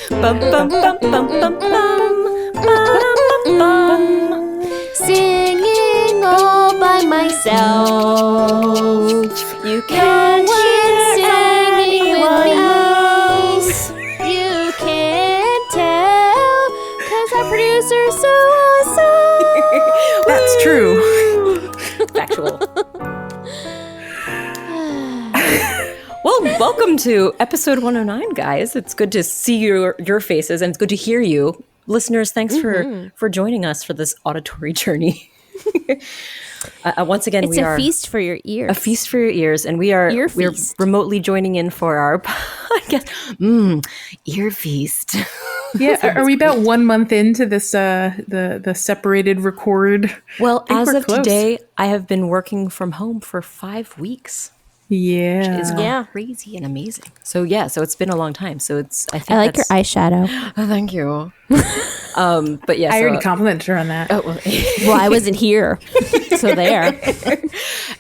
Bum, bum, bum, bum, bum, bum. Ba-dum-bum-bum. Singing all by myself. You can't hear anyone else. You can't tell, 'cause our producer's so awesome. That's true. Factual. Well, welcome to episode 109, guys. It's good to see your faces, and it's good to hear you. Listeners, thanks for joining us for this auditory journey. Once again, It's a feast for your ears. A feast for your ears, and we're remotely joining in for our podcast. Ear feast. Yeah, are we about 1 month into this the separated record? Well, as of close. today, I have been working from home for 5 weeks. Yeah. Is crazy and amazing. So it's been a long time. So I like your eyeshadow. Oh, thank you. But yeah, I already complimented her on that. Oh, well, Well, I wasn't here, so there.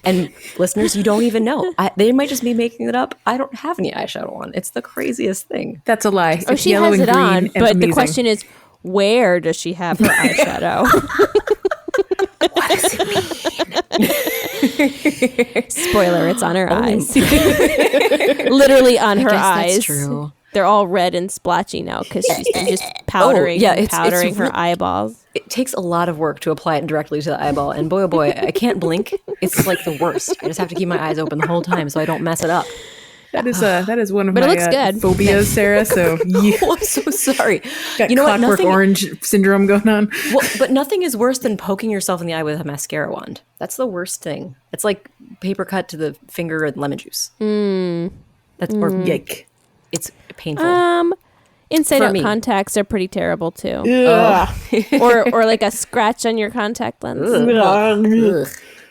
And listeners, you don't even know. They might just be making it up. I don't have any eyeshadow on. It's the craziest thing. That's a lie. Oh, It's she yellow has and it green on, and but the amazing. question is, where does she have her eyeshadow? What does it mean? Spoiler, it's on her eyes. Literally on her eyes. That's true. They're all red and splotchy now because she's been just powdering, powdering her eyeballs. It takes a lot of work to apply it directly to the eyeball. And boy, oh boy, I can't blink. It's like the worst. I just have to keep my eyes open the whole time so I don't mess it up. That is one of But it my looks good. phobias, Sarah. So you Oh, I'm so sorry. got You know what? Clockwork Orange syndrome going on. Well, but nothing is worse than poking yourself in the eye with a mascara wand. That's the worst thing. It's like paper cut to the finger and lemon juice. That's or Yike. it's painful. Inside For out me. contacts are pretty terrible too. Ugh. or like a scratch on your contact lens. Ugh.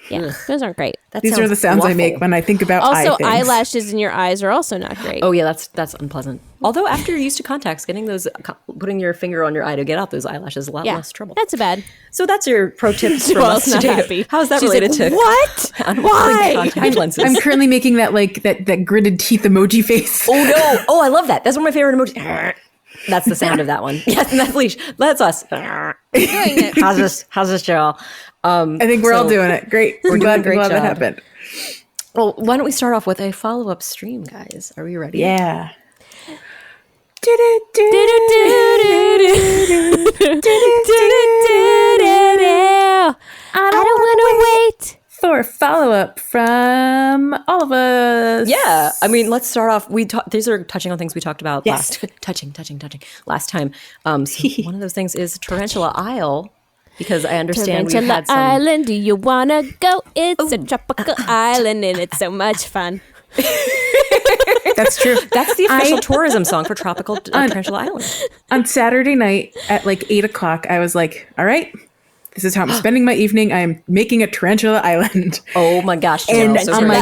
Yeah, those aren't great. That These are the sounds I make when I think about eye Also, things. eyelashes in your eyes are also not great. Oh yeah, that's unpleasant. Although after you're used to contacts, getting those, putting your finger on your eye to get out those eyelashes is a lot less trouble. That's bad. So that's your pro tip from Joel's us not today. happy. How is that She's related like, to what? Why? Why? Contact lenses. I'm currently making that that gritted teeth emoji face. Oh no! Oh, I love that. That's one of my favorite emojis. That's the sound of that one. Yes, that's Leash. That's us. How's this, Joel? I think we're all doing it. Great. We're doing a glad great that job. happened. Well, why don't we start off with a follow-up stream, guys? Are we ready? Yeah. I don't want to wait. For a follow-up from all of us. Yeah, I mean, let's start off. These are touching on things we talked about Yes. touching last time. So one of those things is Tarantula Isle, because I understand we've Tarantula had some. Island, do you want to go? It's a tropical island and it's so much fun. That's true. That's the official tourism song for tropical Tarantula Island. On Saturday night at like 8 o'clock, I was like, all right, this is how I'm spending my evening. I'm making a Tarantula Island. Oh my gosh! And Joelle, so on my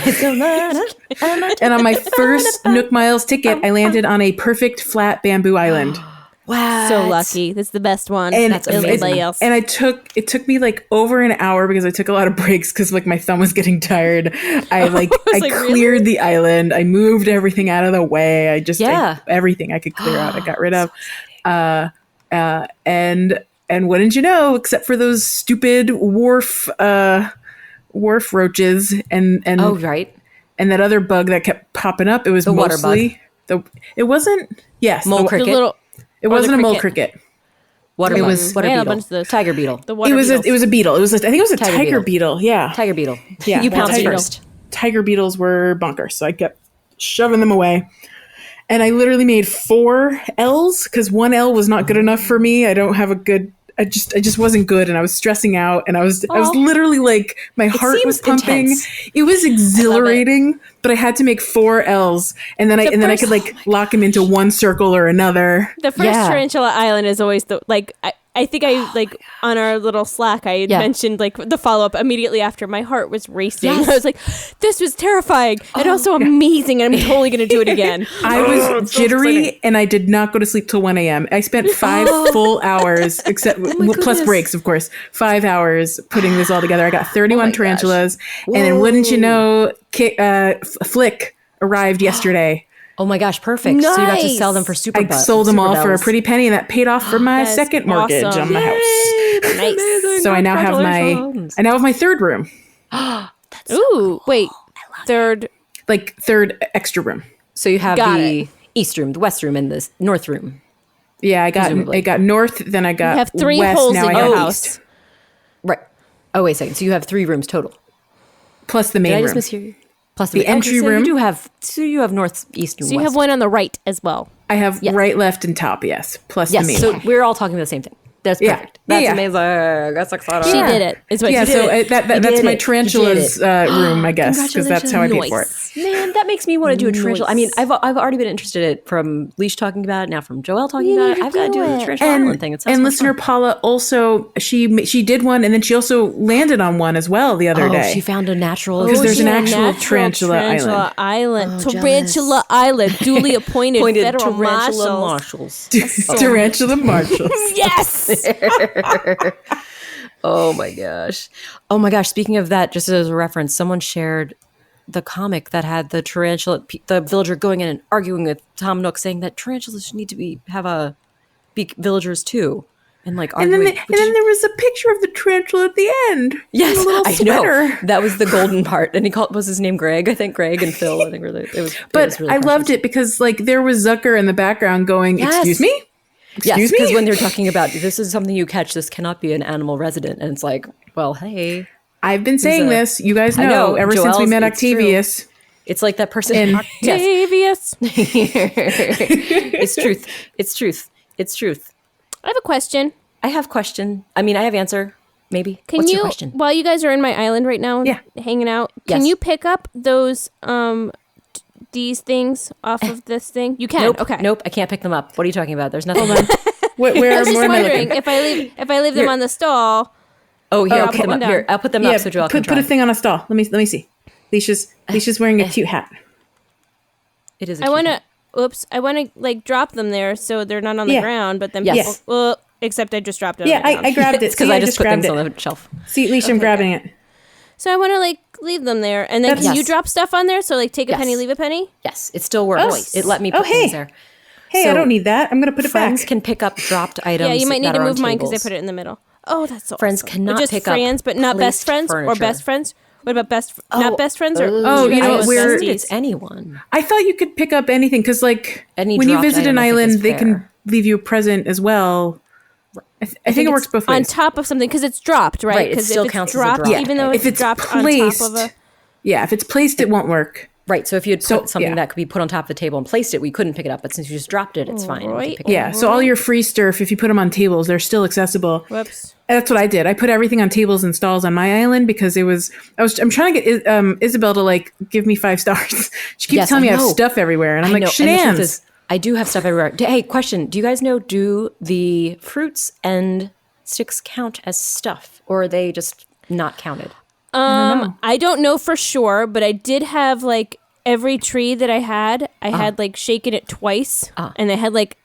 serious. and on my first Nook Miles ticket, I landed on a perfect flat bamboo island. Wow, So lucky. That's the best one. And That's Everybody amazing. else. And it took me like over an hour because I took a lot of breaks because like my thumb was getting tired. I like, cleared really? the island. I moved everything out of the way. I just everything I could clear out. I got rid of. And what didn't you know? Except for those stupid wharf roaches and Oh right. and that other bug that kept popping up. It was The water mostly it wasn't Mole the- cricket. It wasn't the a mole cricket. cricket. Water It bug. was- Water Yeah, a beetle. bunch of those. Tiger beetle. The water It was beetles. a beetle. I think it was a Tiger tiger beetle. beetle. Yeah. Tiger beetle. Yeah, You well, pounced tiger- first. Tiger beetles were bonkers, so I kept shoving them away. And I literally made 4 L's because 1 L was not good enough for me. I don't have a good. I just wasn't good, and I was stressing out, and I was literally like my heart was seems pumping. intense. It was exhilarating, but I had to make 4 L's, and then I could like lock them into one circle or another. The first Tarantula Island is always I think I like on our little Slack I had mentioned like the follow up immediately after. My heart was racing. Yes. I was like, this was terrifying and also amazing, and I'm totally gonna do it again. I was jittery and I did not go to sleep till 1 a.m. I spent 5 full hours, except plus goodness. breaks, of course. 5 hours putting this all together. I got 31 gosh. tarantulas, and then wouldn't you know, Flick arrived yesterday. Oh my gosh, perfect. So you got to Nice. sell them for super I bucks. sold them all for a bells. pretty penny, and that paid off for my That's second mortgage awesome. on the house. Nice. So I now have my third room, Ooh, wait. Third. like third extra room. So you have Got the east room, the west room, and the north room. Yeah, I Presumably. got north, then I got You have 3 west, holes now in I your got house. east. Right. Oh, wait a second. So you have 3 rooms total. Plus the Did main I just room. mishear you? Plus The entry so room. You do have, so you have north, east, and So you west. have one on the right as well. I have Yes. right, left, and top. Yes, plus the Yes. main So room. we're all talking about the same thing. That's Yeah. perfect. That's Yeah. amazing. That's exciting. She did it. Is what Yeah, she so did. that's did my it. You tarantulas did it. room, I guess, because that's how I paid for it. Man, that makes me want to do a tarantula. I mean, Nice. I've already been interested in it from Leash talking about it, now from Joelle talking You about need it. to I've got to do do the it. tarantula island thing. It sounds And so much listener fun. Paula also she did one, and then she also landed on one as well the other day. She found a natural. Because there's She an had actual tarantula island. Oh, Tarantula Island. Duly appointed Pointed federal tarantula marshals. Tarantula Marshals. Yes. Oh my gosh. Oh my gosh. Speaking of that, just as a reference, someone shared the comic that had the tarantula, the villager going in and arguing with Tom Nook, saying that tarantulas need to be villagers too, and like And arguing. then there was a picture of the tarantula at the end. Yes, in a little I sweater. know. That was the golden part, and was his name Greg? I think Greg and Phil. I think really it was. But really I loved precious. it because like there was Zucker in the background going, Yes. "Excuse me, Yes, excuse because me." when they're talking about this is something you catch, this cannot be an animal resident, and it's like, well, hey, I've been saying a- this. You guys I know, know, ever since we Joelle's- met it's true. Octavius. it's like that person. And- Yes, Octavius. it's truth. It's truth. It's truth. I have a question. I have question. I mean, I have answer. Maybe. Can What's you, your question? while you guys are in my island right now, Yeah. hanging out, can Yes. you pick up those these things off of this thing? You can. Nope. Okay. Nope. I can't pick them up. What are you talking about? There's nothing. Where I was just am I wondering looking? if I leave them on the stall. Oh, here. Oh, I'll okay. put them up. One Here. down. I'll put them up so Joelle can put try. a thing on a stall. Let me see. Leisha's wearing a cute hat. It is. A I cute want one. to. Oops. I want to like drop them there so they're not on the Yeah. ground. But then Yes. people. Well, except I just dropped it. Yeah, on the ground. I grabbed it. It's because See, I just put grabbed things it. on the shelf. See, Leisha, I'm grabbing it. So I want to like leave them there, and then can Yes. you drop stuff on there? So like take a penny, Yes. leave a penny. Yes, it still works. Nice. It let me Oh, put hey. things there. Hey, So I don't need that. I'm gonna put it Friends back. can pick up dropped items. Yeah, you might need that to are on move mine because I tables. put it in the middle. Oh, that's so Friends awesome. cannot just pick up friends, but not best placed friends or furniture. best friends. What about not best friends or Oh, you I know, just we're- assumed besties? it's anyone. I thought you could pick up anything because, like, Any when you dropped visit an item, I think, island, is they can fair. leave you a present as well. I think it works both on ways. top of something because it's dropped, right? Right, it Because still if it's counts as a dropped, drop. even though If it's it's dropped placed, on top of a. Yeah, if it's placed, it won't work. Right. So if you had put something yeah. that could be put on top of the table and placed it, we couldn't pick it up. But since you just dropped it, it's fine. We can Right. pick it Yeah, so all your free stuff, if you put them on tables, they're still accessible. Whoops. That's what I did. I put everything on tables and stalls on my island because I'm trying to get Isabel to like give me 5 stars. She keeps Yes, telling me I have know. stuff everywhere, and I'm I like, know. And the truth shenanigans. is, I do have stuff everywhere. Hey, question. Do you guys know, do the fruits and sticks count as stuff, or are they just not counted? I don't know for sure, but I did have like every tree that I had like shaken it twice, and I had like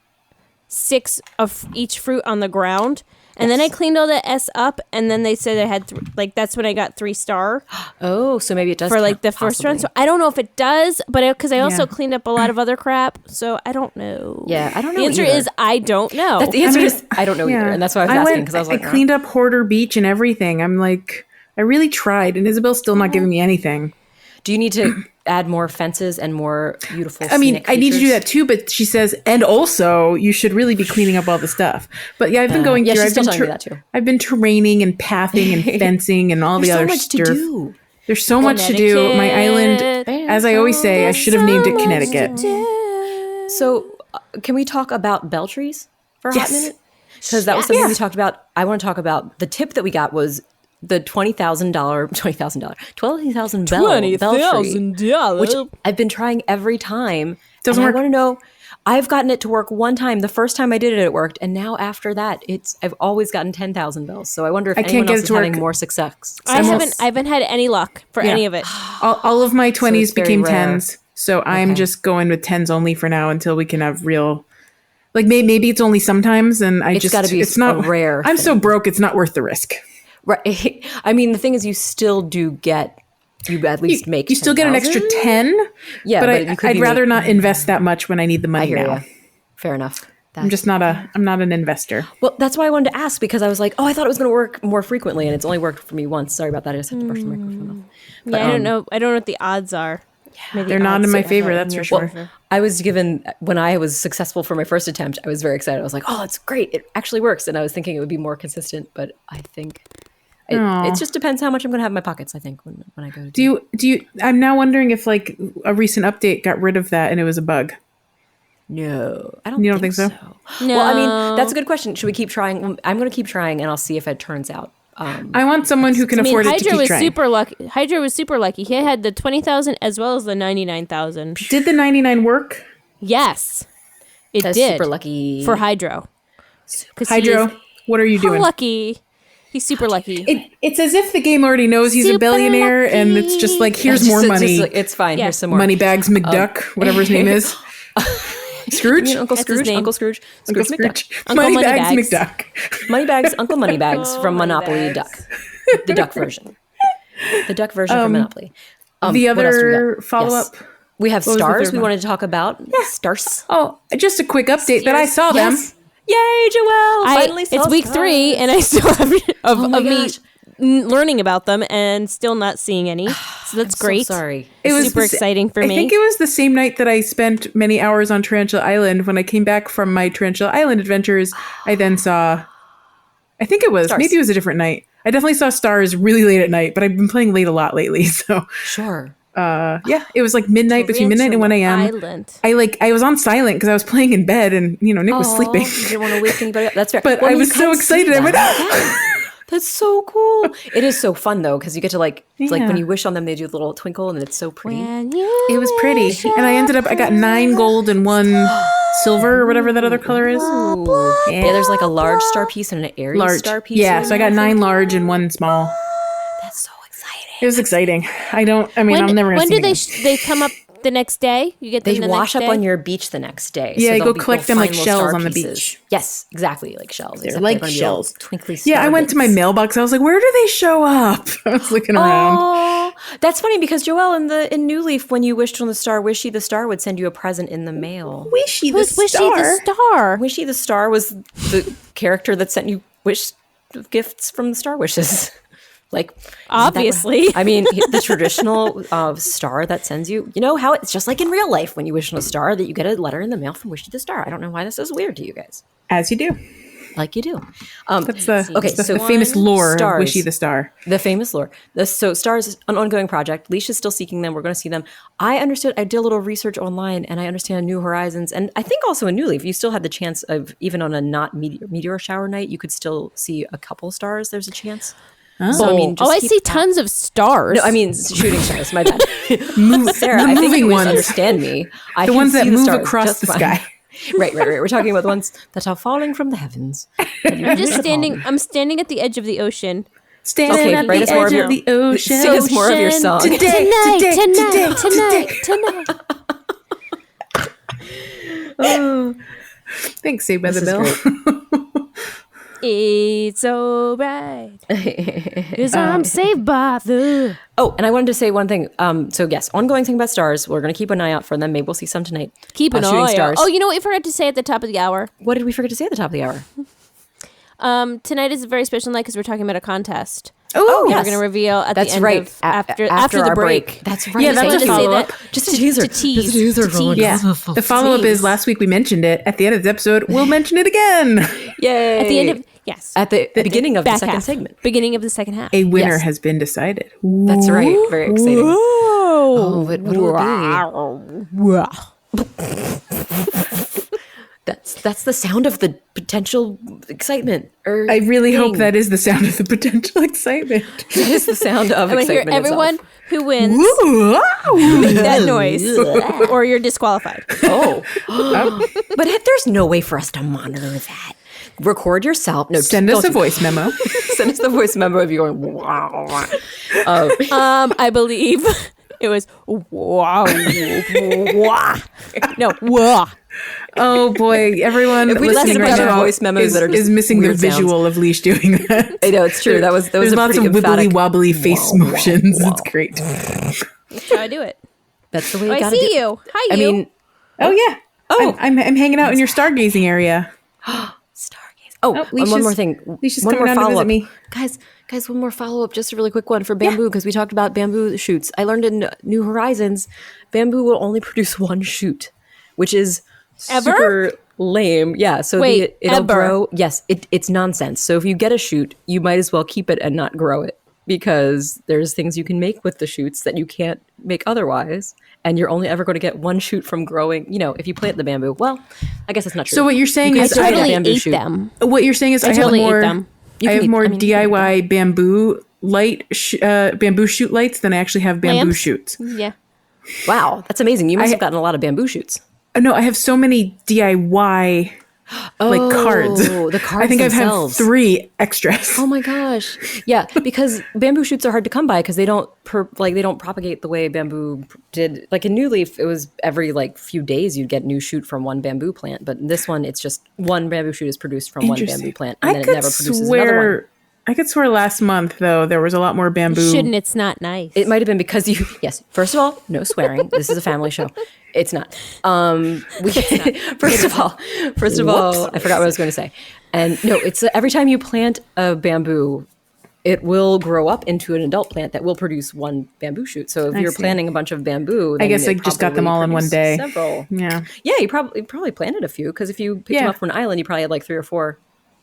6 of each fruit on the ground. And then I cleaned all the S up, and then they said I had like that's when I got 3-star Oh, so maybe it does for like count, the first run. possibly. So I don't know if it does, but because I also Yeah. cleaned up a lot of other crap, so I don't know. Yeah, I don't know The answer either. is I don't know. The answer I mean, is I don't know either, and that's why I was asking because I was like, cleaned up Hoarder Beach and everything. I'm like, I really tried, and Isabel's still not giving me anything. do you need to add more fences and more beautiful? I mean, scenic I need to do features? that too, but she says, and also you should really be cleaning up all the stuff. But yeah, I've been going yeah, through. she's I've still been telling me that too. I've been terraining and pathing and fencing and all There's the so other much to stuff. do. There's so much to do. My island, as I always say, I should have named it Connecticut. So, can we talk about bell trees for a hot Yes. minute? Because that was something we talked about. I want to talk about the tip that we got was the $20,000 bell tree, which I've been trying every time. Doesn't and work. I want to know. I've gotten it to work one time. The first time I did it, it worked, and now after that, I've always gotten 10,000 bells. So I wonder if I can't anyone get else it is to having work. more success. I haven't had any luck for any of it. All of my 20s it's very became rare. 10s. So I'm Okay. just going with 10s only for now until we can have real. Like maybe it's only sometimes, and It's gotta be It's not a rare I'm so thing. broke; it's not worth the risk. Right. I mean, the thing is, you still do get you at least make You still get an extra 10. Yeah, but you could I'd be rather not invest that much when I need the I money hear now. ya. Fair enough. I'm not an investor. Well, that's why I wanted to ask, because I was like, oh, I thought it was going to work more frequently, and it's only worked for me once. Sorry about that. I just had to brush the microphone off. Yeah, I don't know. I don't know what the odds are. Maybe They're not odds in my are favor, in that's your for sure. favor. I was given, when I was successful for my first attempt, I was very excited. I was like, oh, it's great. It actually works. And I was thinking it would be more consistent, but I think it just depends how much I'm going to have in my pockets, I think, when I go to Do you, I'm now wondering if like a recent update got rid of that and it was a bug. No, I don't You don't think think so. No. Well, I mean, that's a good question. Should we keep trying? Well, I'm going to keep trying, and I'll see if it turns out. I want someone who can afford it to Hydra keep was trying. super lucky. Hydra was super lucky. He had the 20,000 as well as the 99,000. Did the 99 work? Yes, it That's did. super lucky. For Hydro. 'Cause he Hydro, is what are you doing? lucky. He's super lucky. It's as if the game already knows he's a Super billionaire, and it's just like, here's more money. It's fine. Yeah. Here's some more. Money Bags McDuck, whatever his name is. Scrooge? You mean Uncle That's his Scrooge? name. Uncle Scrooge? Uncle Scrooge McDuck. Scrooge. Uncle Money Money Bags Bags. McDuck. Moneybags, Uncle Moneybags from Money Monopoly Bags. Duck. The duck version. The duck version from Monopoly. The what else do we other got? follow-up. Yes. We have What was the stars third we one? wanted to talk about. Stars. Oh, just a quick update that I saw them. Yes. Yay, Joelle! Finally saw It's week stars. 3, and I still have of my me gosh. learning about them and still not seeing any. So that's great. So sorry. It was super exciting for me. I think it was the same night that I spent many hours on Tarantula Island. When I came back from my Tarantula Island adventures, I then saw, I think it was, Stars. maybe it was a different night. I definitely saw stars really late at night, but I've been playing late a lot lately. So Sure. yeah, it was like midnight, between midnight and 1 a.m. Island. I was on silent because I was playing in bed and, Nick was sleeping. You didn't want to wake anybody up. That's fair. But Well, I you was so can see excited. I went, that. That's so cool. It is so fun though, because you get to like when Yeah. you wish on them, they do the little twinkle, and it's so pretty. When you it was pretty. And I got 9 gold and 1 silver or whatever that other color is. Yeah, there's like a large star piece and an Aries star piece. Yeah, in so I there. got 9 large and 1 small. That's so exciting. It was exciting. I'm never gonna when see do them they come up the next day? You get them They the wash next up day? on your beach the next day. Yeah, I they'll go collect they'll them like find little shells star on the pieces. beach. Yes, exactly, like shells. They're except like gonna be little shells. twinkly Yeah, I went to my starbits. mailbox. I was like, where do they show up? I was looking around. Oh, that's funny because Joelle in New Leaf, when you wished on the star, Wishy the Star would send you a present in the mail. Wishy the Who's Wishy star. the Star? Wishy the Star was the character that sent you gifts from the Star Wishes. Like, isn't that what- Obviously. I mean, the traditional star that sends you, how it's just like in real life when you wish on a star that you get a letter in the mail from Wishy the Star. I don't know why this is weird to you guys. As you do. Like you do. That's the Okay, the so famous lore of stars. Wishy the Star. The famous lore. So Stars is an ongoing project. Leisha's still seeking them. We're going to see them. I did a little research online, and I understand New Horizons, and I think also in New Leaf, you still had the chance of, even on a not meteor shower night, you could still see a couple stars. There's a chance. So, I see tons of stars. No, I mean shooting stars. My bad. Sarah, the I think moving you ones. misunderstand me. The ones that move across the sky. Right. We're talking about the ones that are falling from the heavens. I'm standing at the edge of the ocean. Standing Okay, at write the us more edge of of the ocean. Sing us more of your song. Today. Thanks, Saved by the This is Bell. It's alright. 'Cause I'm saved by the. Oh, and I wanted to say one thing. So yes, ongoing thing about stars. We're going to keep an eye out for them. Maybe we'll see some tonight. Keep an Shooting eye out. stars. Oh, you know what we forgot to say at the top of the hour? What did we forget to say at the top of the hour? Tonight is a very special night because we're talking about a contest. Oh, yes. We're going to reveal at That's the end right. of after the our break. That's right. Yeah, that's Just a to say follow-up. that- Just a teaser. To tease. Just a teaser. To tease. Yeah. The follow-up is last week we mentioned it. At the end of this episode, we'll mention it again. Yay. At the end of yes. At the beginning of the back second half. segment. Beginning of the second half. A winner Yes. has been decided. That's right. Very exciting. Oh, What will it be? That's the sound of the potential excitement. I really hope that is the sound of the potential excitement. That is the sound of I'm gonna hear excitement everyone itself. who wins make that noise, or you're disqualified. Oh. But there's no way for us to monitor that. Record yourself. No, Send us don't a do voice memo. that. Send us the voice memo of you going, wow. I believe It was wow, wah. No, wah. Oh boy, everyone If we just listening get a right bunch of now voice memos that are just is missing the weird sounds. visual of Leash doing that. I know, it's true. That was There's a lots pretty of emphatic. wibbly wobbly face motions. wow. It's great. That's how I do it. That's the way Oh, you I gotta see do. you. Hi, I you. mean, Oh yeah. Oh. I'm hanging out in your stargazing area. stargaze. Oh, and Leash one is- more thing. Leash is One coming more down to visit follow-up. me. Guys, one more follow-up. Just a really quick one for bamboo, because we talked about bamboo shoots. I learned in New Horizons, bamboo will only produce one shoot, which is Ever? super lame. Yeah, so Wait, it'll ever? grow. Yes, it's nonsense. So if you get a shoot, you might as well keep it and not grow it, because there's things you can make with the shoots that you can't make otherwise. And you're only ever going to get one shoot from growing. If you plant the bamboo. Well, I guess that's not true. So what you're saying You is can still get a totally bamboo ate shoot. them. What you're saying is I have totally ate more. them. You I can have eat- more I mean, you can eat DIY bamboo bamboo shoot lights than I actually have bamboo Lamps? shoots. Yeah. Wow, that's amazing. You must have gotten a lot of bamboo shoots. No, I have so many DIY like cards. The cards I think I've themselves. 3 extras. Oh my gosh. Yeah, because bamboo shoots are hard to come by because they don't they don't propagate the way bamboo did. Like in New Leaf, it was every few days you'd get a new shoot from one bamboo plant, but in this one it's just one bamboo shoot is produced from one bamboo plant and then it never produces another one. I could swear last month though there was a lot more bamboo. Shouldn't, it's not nice. It might have been because you. Yes. First of all, no swearing. This is a family show. It's not. First of all, I forgot what I was going to say. And no, it's every time you plant a bamboo, it will grow up into an adult plant that will produce one bamboo shoot. So if you're see. planting a bunch of bamboo, I then guess I it just got them probably all in one produced day. Several. Yeah. Yeah, you probably planted a few because if you picked them up from an island, you probably had 3 or 4.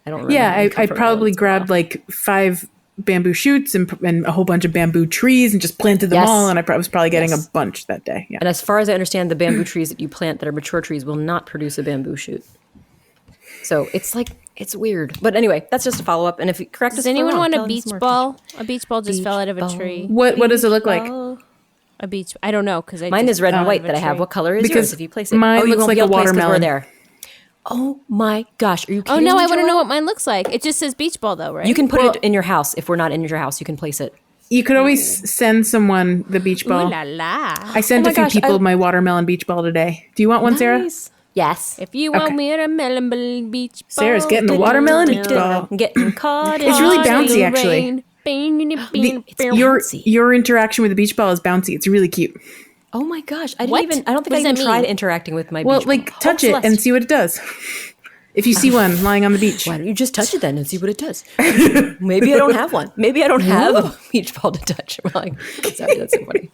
I don't remember. Yeah, how many I come from probably islands. grabbed 5 bamboo shoots and a whole bunch of bamboo trees and just planted them Yes. all, and I was probably getting Yes. a bunch that day. Yeah. And as far as I understand, the bamboo trees that you plant that are mature trees will not produce a bamboo shoot. So it's weird. But anyway, that's just a follow up. And if you correct us, Does if we're anyone wrong, want a tell us beach more. ball? A beach ball just Beach fell out of a ball. tree. What does it look like? A beach. I don't know because Mine is red and white that I have. What color is Because yours if you place it? mine you looks won't like be a able to place 'cause watermelon. We're there. Oh my gosh. Are you Oh kidding no, me, I want to Joelle? know what mine looks like. It just says beach ball though, right? You can put it in your house. If we're not in your house, you can place it. You could always send someone the beach Ooh ball. la la. I sent Oh a my few gosh, people my watermelon beach ball today. Do you want one, Sarah? Nice. Yes. If you want me a melon beach ball, Sarah's getting the watermelon beach ball. Getting caught in It's really the bouncy, rain. actually. Your Your interaction with the beach ball is bouncy. It's really cute. Oh my gosh. I What? don't think What I does even that tried mean? interacting with my Well, beach ball. touch Oh, it Celeste. and see what it does. If you see one lying on the beach. Why don't you just touch it then and see what it does? Maybe I don't have one. Maybe I don't have a beach ball to touch. Sorry, that's so funny.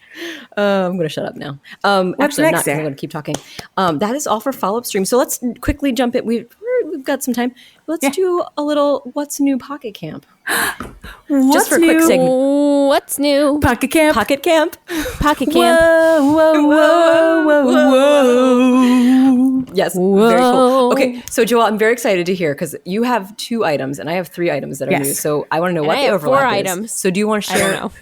I'm going to shut up now. What's Actually, I'm next, not. Sarah? I'm going to keep talking. That is all for follow-up stream. So let's quickly jump in. We've got some time. Let's do a little What's New Pocket Camp. What's for a quick new? segment. What's new? Pocket camp. Pocket Camp. Pocket camp. Whoa, whoa, whoa, whoa. Yes, very cool. Okay, so Joelle, I'm very excited to hear because you have 2 items and I have 3 items that are Yes. new. So I want to know what I the have 4 overlap is. items. So do you want to I share? don't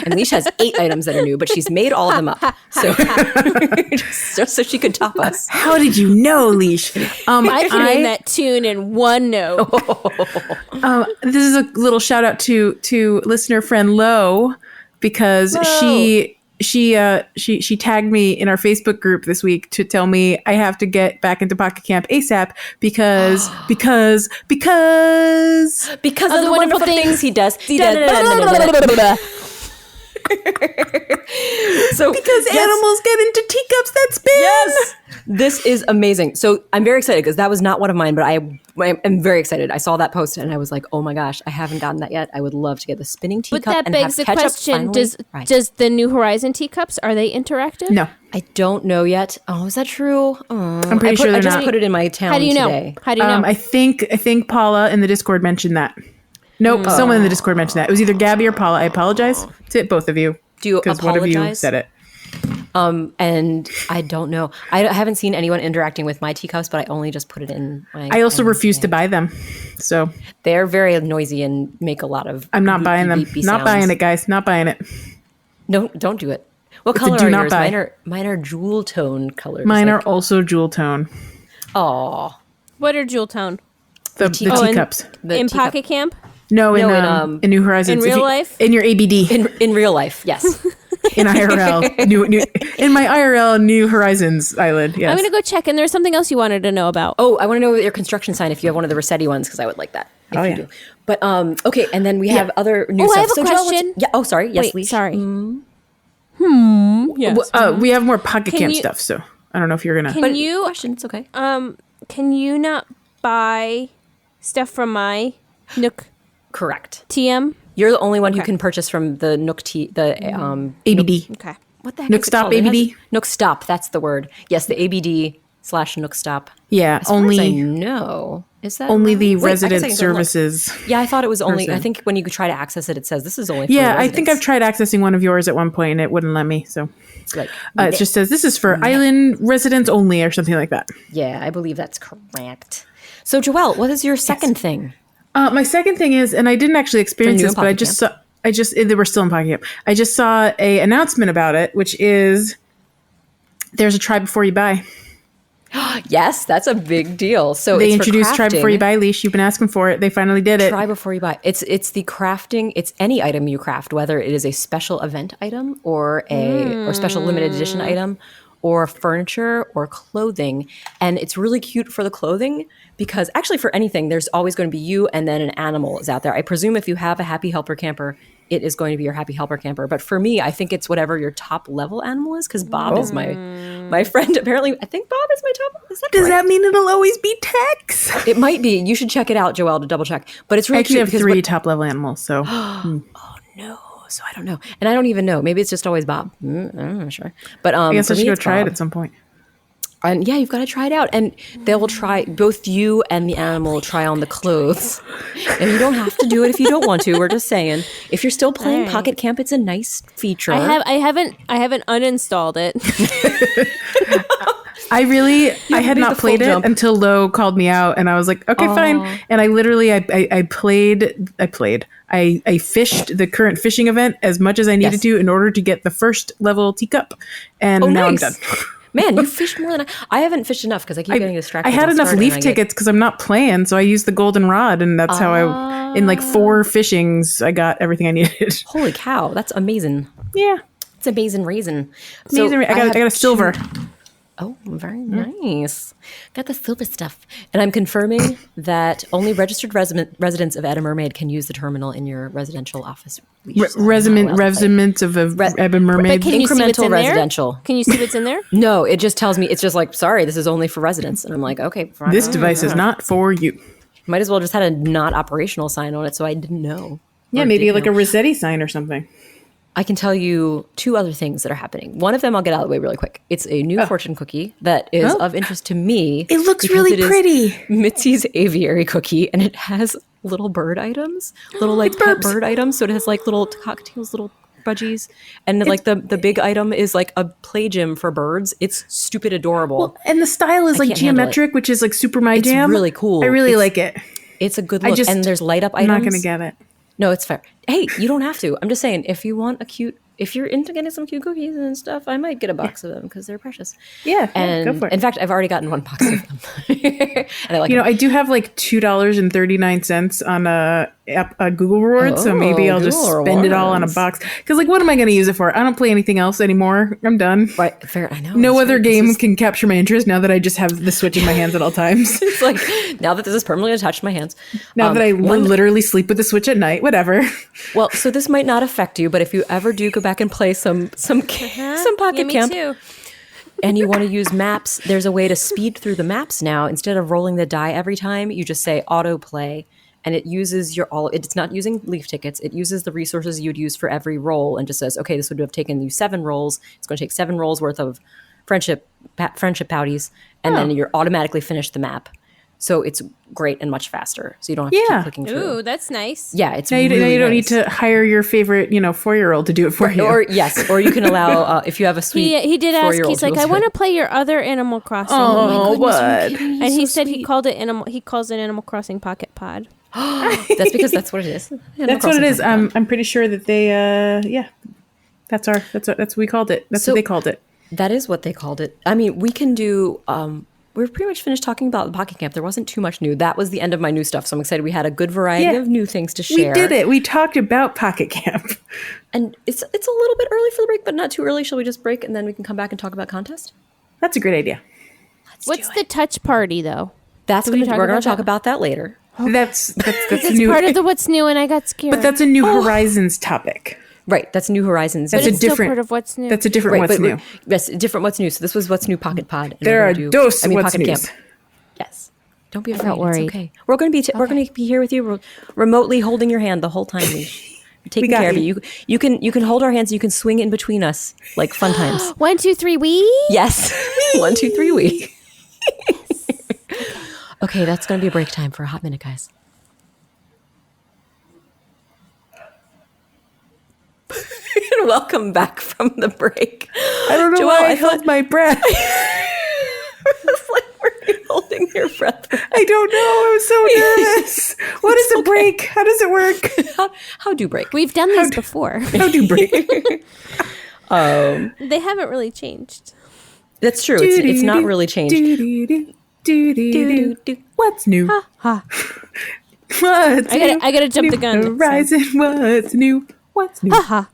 And Leash has 8 items that are new, but she's made all of them up. So just so she could top us. How did you know, Leash? I can name that tune in one note. This is a little shout out to listener friend Lo because she tagged me in our Facebook group this week to tell me I have to get back into Pocket Camp ASAP because Of the wonderful things he does. So because animals get into teacups that spin. Yes. This is amazing. So I'm very excited because that was not one of mine, but I am very excited. I saw that post and I was like, oh my gosh, I haven't gotten that yet. I would love to get the spinning teacup. But that and begs have the ketchup question: finally. Does the New Horizon teacups, are they interactive? No, I don't know yet. Oh, is that true? I'm pretty sure I they're just not. put it in my town How do you know? today. How do you know? I think Paula in the Discord mentioned that. Nope, someone in the Discord mentioned that. It was either Gabby or Paula. I apologize to both of you. Do you because one of you apologize? said it. And I don't know. I haven't seen anyone interacting with my teacups, but I only just put it in my. I also refuse to buy them, so They're very noisy and make a lot of. I'm not beepy, buying them. beepy Not sounds. buying it, guys. Not buying it. No, don't do it. What It's a color do are not yours? buy. Mine are jewel tone colors. Mine are also jewel tone. Oh, What are Jewel Tone? The Oh, teacups. In Pocket Camp? No, No, in New Horizons. in real life? In your ABD. in real life, yes. in IRL. In my IRL New Horizons island. Yes. I'm going to go check. And there's something else you wanted to know about. Oh, I want to know your construction sign if you have one of the Rossetti ones, because I would like that. If Oh, you yeah. do. But okay, and then we have other new stuff. I have a Joelle, what's- question. Yeah. Oh, sorry. Yes, Wait, Leash. sorry. Yes. We have more pocket camp you- stuff, so I don't know if you're gonna. Can you Question. It's okay. can you not buy stuff from my Nook Correct. TM? You're the only one who Okay. can purchase from the Nook ABD. Okay. What the heck? Nook is it Stop called? It has- ABD? Nook Stop. That's the word. Yes, the ABD/Nook Stop. Yeah, As far as I know, is that only right? the Wait, I guess I resident can go look. services. Yeah, I thought it was only. I person. think when you try to access it, it says this is only. For Yeah, the I think I've residents. tried accessing one of yours at one point and it wouldn't let me. So It's like, it just says this is for island residents only or something like that. yeah, I believe that's correct. So, Joelle, what is your second thing? My second thing is, and I didn't actually experience you this, in but I Pocket just saw. They were still in Pocket Camp. I just saw a announcement about it, which is there's a try before you buy. Yes, that's a big deal. So They it's introduced for try before you crafting. buy leash. You've been asking for it. They finally did it. Try before you buy. It's the crafting. It's any item you craft, whether it is a special event item or or special limited edition item, or furniture or clothing. And it's really cute for the clothing because actually for anything, there's always going to be you and then an animal is out there. I presume if you have a happy helper camper, it is going to be your happy helper camper. But for me, I think it's whatever your top level animal is because Bob is my friend. Apparently, I think Bob is my top. Is that Does right? that mean it'll always be Tex? It might be. You should check it out, Joelle, to double check. But it's I really actually cute have because three top level animals, so no, so I don't know, and I don't even know. Maybe it's just always Bob. I'm not sure. But I guess for I should me, go it's try it Bob. at some point. And yeah, you've got to try it out, and they will try both you and the animal will try on the clothes, and you don't have to do it if you don't want to. We're just saying, if you're still playing All right. Pocket Camp, it's a nice feature. I haven't uninstalled it. I had made not the full played it jump. until Lo called me out, and I was like, okay, fine. And I literally, I fished the current fishing event as much as I needed Yes. to in order to get the first level teacup, and Oh, now nice. I'm done. Man, you fished more than I haven't fished enough because I keep getting distracted. I had I'll enough start leaf and I get- tickets because I'm not playing, so I used the golden rod, and that's how I, in like 4 fishings, I got everything I needed. Holy cow, that's amazing! Yeah, It's amazing raisin. amazing. I got a silver. Oh, very nice. Got the silver stuff. And I'm confirming that only registered residents of Ed and Mermaid can use the terminal in your residential office. Residents of Ebba Mermaid. But can you see what's Incremental in there? residential. Can you see what's in there? No, it just tells me, it's just like, sorry, this is only for residents. And I'm like, okay, fine. This device is not for you. Might as well just had a not operational sign on it so I didn't know. Yeah, Or maybe didn't like know. a Rossetti sign or something. I can tell you 2 other things that are happening. One of them I'll get out of the way really quick. It's a new fortune cookie that is of interest to me. It looks because really it is pretty. Mitzi's aviary cookie, and it has little bird items, little like pet bird items. So it has like little cocktails, little budgies, and then, like the big item is like a play gym for birds. It's stupid adorable. Well, and the style is like can't handle it. geometric, which is like super my It's jam. really cool. I really It's- like it. It's a good look, just- and there's light up I'm items. not going to get it. No, it's fair. Hey, you don't have to. I'm just saying, if you want a cute, if you're into getting some cute cookies and stuff, I might get a box of them because they're precious. Yeah, And go for it. in fact, I've already gotten 1 box of them, and I like You know, them. I do have like $2.39 on a Google reward, so maybe I'll just Google spend it all on a rewards. box. Because like, what am I going to use it for? I don't play anything else anymore. I'm done. Right, fair. I know. No that's other right. This game is- can capture my interest now that I just have the Switch in my hands at all times. It's like now that this is permanently attached to my hands. Now that I one- literally sleep with the Switch at night, whatever. well, so this might not affect you, but if you ever do go back and play some Pocket Yeah, me Camp, too. and you want to use maps, there's a way to speed through the maps now. Instead of rolling the die every time, you just say autoplay, and it uses it's not using leaf tickets. It uses the resources you'd use for every roll and just says, okay, this would have taken you 7 rolls. It's going to take 7 rolls worth of friendship pouties, and then you're automatically finished the map. So it's great and much faster. So you don't have to Yeah. keep clicking through. Ooh, that's nice. Yeah, it's Now you, really now you don't nice. need to hire your favorite, 4-year-old to do it for you. Or yes, or you can allow if you have a sweet. He did ask. 4-year-old He's like, who I will want do to play your other Animal Crossing. Oh, what? And he said he called it Animal. He calls it Animal Crossing Pocket Pod. it. That's because that's what it is. That's what it is. I'm pretty sure that they, that's what we called it. That's So- what they called it. That is what they called it. I mean, we can do we're pretty much finished talking about the Pocket Camp. There wasn't too much new. That was the end of my new stuff. So I'm excited we had a good variety of new things to share. We did it. We talked about Pocket Camp. And it's a little bit early for the break, but not too early. Shall we just break and then we can come back and talk about contest? That's a great idea. What's the touch party, though? We're going to talk about that later. Okay. That's it's new. part of the what's new, and I got scared. But that's a New Horizons topic. Right, that's New Horizons. That's but it's a different still part of what's new. That's a different what's new. Yes, different what's new. So this was what's new Pocket Pod. And There are dos what's Pocket news. Camp. Yes. Don't be afraid. not worried. It's okay. We're going to be here with you, remotely holding your hand the whole time. We're taking care of you. You can hold our hands. You can swing in between us like fun times. 1, 2, 3, we. Yes. 1, 2, 3, we. Okay, that's going to be a break time for a hot minute, guys. And welcome back from the break. I don't know why I held my breath. It's like, were you holding your breath? I don't know. I was so nervous. What is a break? How does it work? How do break? We've done these before. How do break? They haven't really changed. That's true. It's not really changed. What's new? Ha. What's new? I gotta jump the gun. Horizon. What's new? What's new? Ha.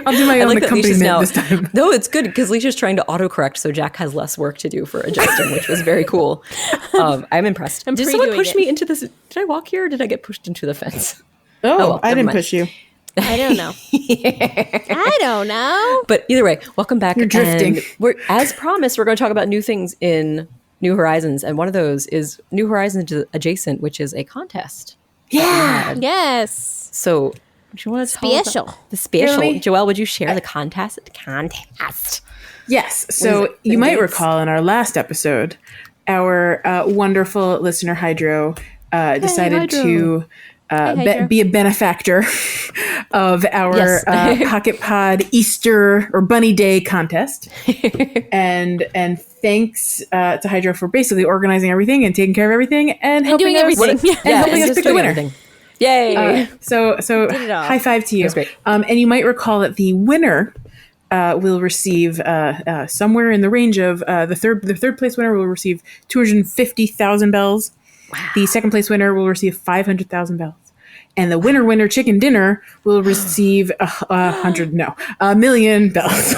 I'll do my own like that Leisha's accompaniment this time. No, it's good because Leisha's trying to autocorrect, so Jack has less work to do for adjusting, which was very cool. I'm impressed. Did someone push me into this? Did I walk here or did I get pushed into the fence? Oh, well, I never didn't mind. push you. I don't know. I don't know. But either way, welcome back. You're drifting. And as promised, we're going to talk about new things in New Horizons, and one of those is New Horizons Adjacent, which is a contest. Yeah. Yes. So, do you want to tell Special. about the special? Really? Joelle, would you share the contest? Yes. So you might recall in our last episode, our wonderful listener Hydro decided to be a benefactor of our Pocket Pod Easter or Bunny Day contest, and thanks to Hydro for basically organizing everything and taking care of everything and helping doing us, everything. and helping us pick the winner. Everything. Yay! So it all. high five to you. That's great. And you might recall that the winner will receive somewhere in the range of the third place winner will receive 250,000 bells. Wow. The second place winner will receive 500,000 bells. And the winner chicken dinner will receive a million bells.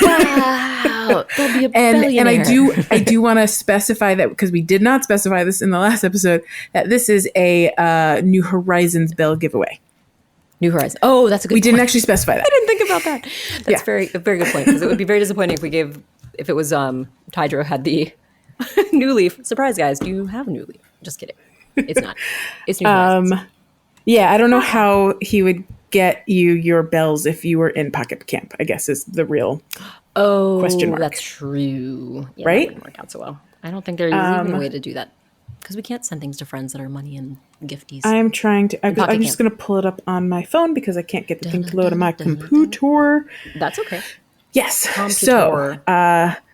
Wow, they'll be a and billionaire. I do want to specify that because we did not specify this in the last episode that this is a New Horizons bell giveaway. New Horizons. Oh, that's a good. We point. didn't actually specify that. I didn't think about that. That's a very good point because it would be very disappointing if it was Hydro had the New Leaf. Surprise, guys! Do you have a New Leaf? Just kidding. It's not. It's New Horizons. Yeah, I don't know how he would get you your bells if you were in Pocket Camp, I guess is the real question mark. That's true. Yeah, right? That wouldn't work out so well. I don't think there's even a way to do that because we can't send things to friends that are money and gifties. I'm trying to. I'm Pocket just Camp. going to pull it up on my phone because I can't get the thing to load on my computer. That's okay. Yes. Computer. So,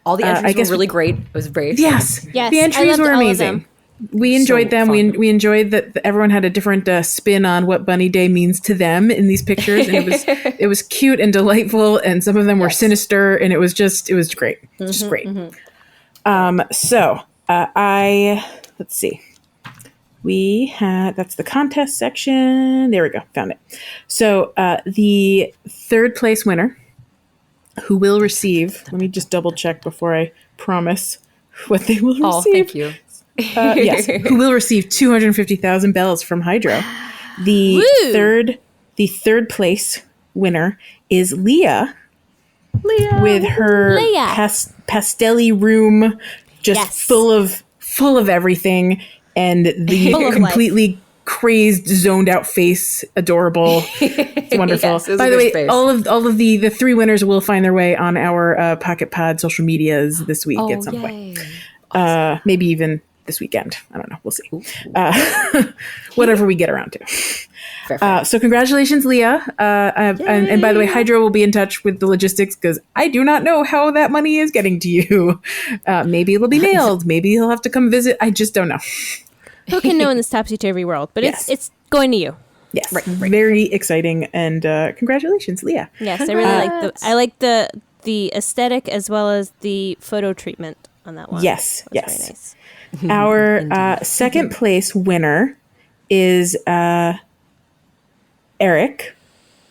all the entries were really great. It was very exciting. Yes. The I entries loved were all of amazing. them. We enjoyed them. fun. We enjoyed that everyone had a different spin on what Bunny Day means to them in these pictures, and it was cute and delightful, and some of them were sinister, and it was great, just great. So let's see. We had that's the contest section. There we go, found it. So the third place winner, who will receive. Let me just double check before I promise what they will receive. Oh, thank you. Yes, who will receive 250,000 bells from Hydro. The third place winner is Leah with her pastelly room just full of full of everything and the completely crazed, zoned out face, adorable. It's wonderful. Yes, it was By a the good way, space. all of the three winners will find their way on our Pocket Pod social medias this week at some point. Maybe even this weekend. I don't know. We'll see. Whatever we get around to. Fair. So congratulations, Leah. And by the way, Hydro will be in touch with the logistics because I do not know how that money is getting to you. Maybe it'll be mailed. Maybe he'll have to come visit. I just don't know. Who can know in this topsy-turvy world? But Yes. it's going to you. Yes, very exciting. And congratulations, Leah. Yes, I really like the the aesthetic as well as the photo treatment on that one. Yes, It was yes. very nice. Our second place winner is Eric.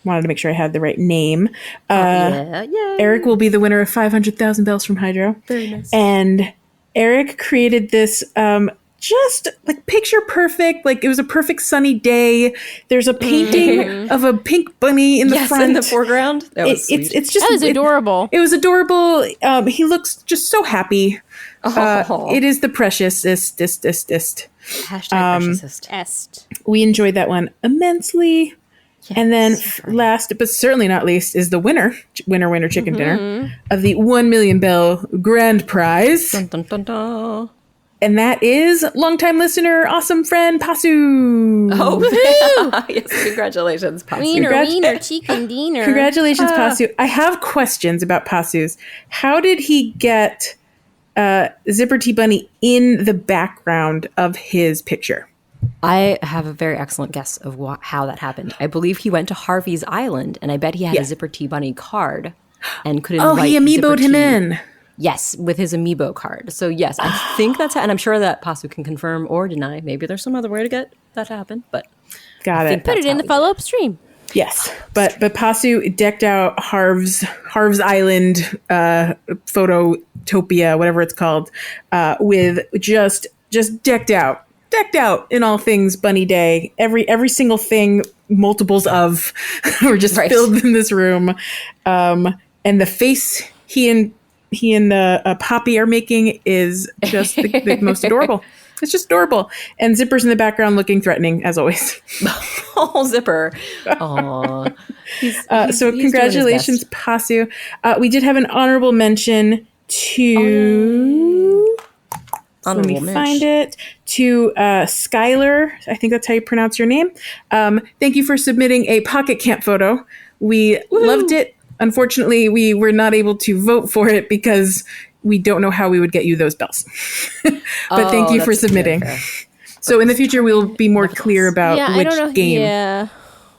Wanted to make sure I had the right name. Yay. Eric will be the winner of 500,000 bells from Hydro. Very nice. And Eric created this just like picture perfect, like it was a perfect sunny day. There's a painting of a pink bunny in the front. in the foreground. That was sweet. It's just That was adorable. It was adorable. He looks just so happy. Oh. It is the preciousest. Hashtag preciousist. Est. We enjoyed that one immensely. Yes. And then last, but certainly not least, is the winner chicken dinner of the 1 million bell grand prize. Dun, dun, dun, dun. And that is longtime listener, awesome friend, Pasu. Oh, yes. Congratulations, Pasu. Wiener, chicken dinner. Congratulations, Pasu. I have questions about Pasu's. How did he get Zipper T Bunny in the background of his picture? I have a very excellent guess of how that happened. I believe he went to Harvey's Island, and I bet he had a Zipper T Bunny card and could invite he amiiboed Zipper him T- in. Yes, with his amiibo card. So yes, I think that's how, and I'm sure that Pasu can confirm or deny. Maybe there's some other way to get that to happen, but Got it. Put it in the follow-up stream. Yes, but Pasu decked out Harv's Island, Phototopia, whatever it's called, with just decked out in all things Bunny Day. Every single thing, multiples of, were just filled in this room, and the face he and Poppy are making is just the most adorable. It's just adorable. And Zipper's in the background looking threatening, as always. oh, Zipper. Aw. So congratulations, Pasu. We did have an honorable mention to... let me find it. To Skylar, I think that's how you pronounce your name. Thank you for submitting a pocket camp photo. We loved it. Unfortunately, we were not able to vote for it because we don't know how we would get you those bells. But thank you for submitting. Fair. So in the future, we'll be more clear about which I don't know. game. Yeah.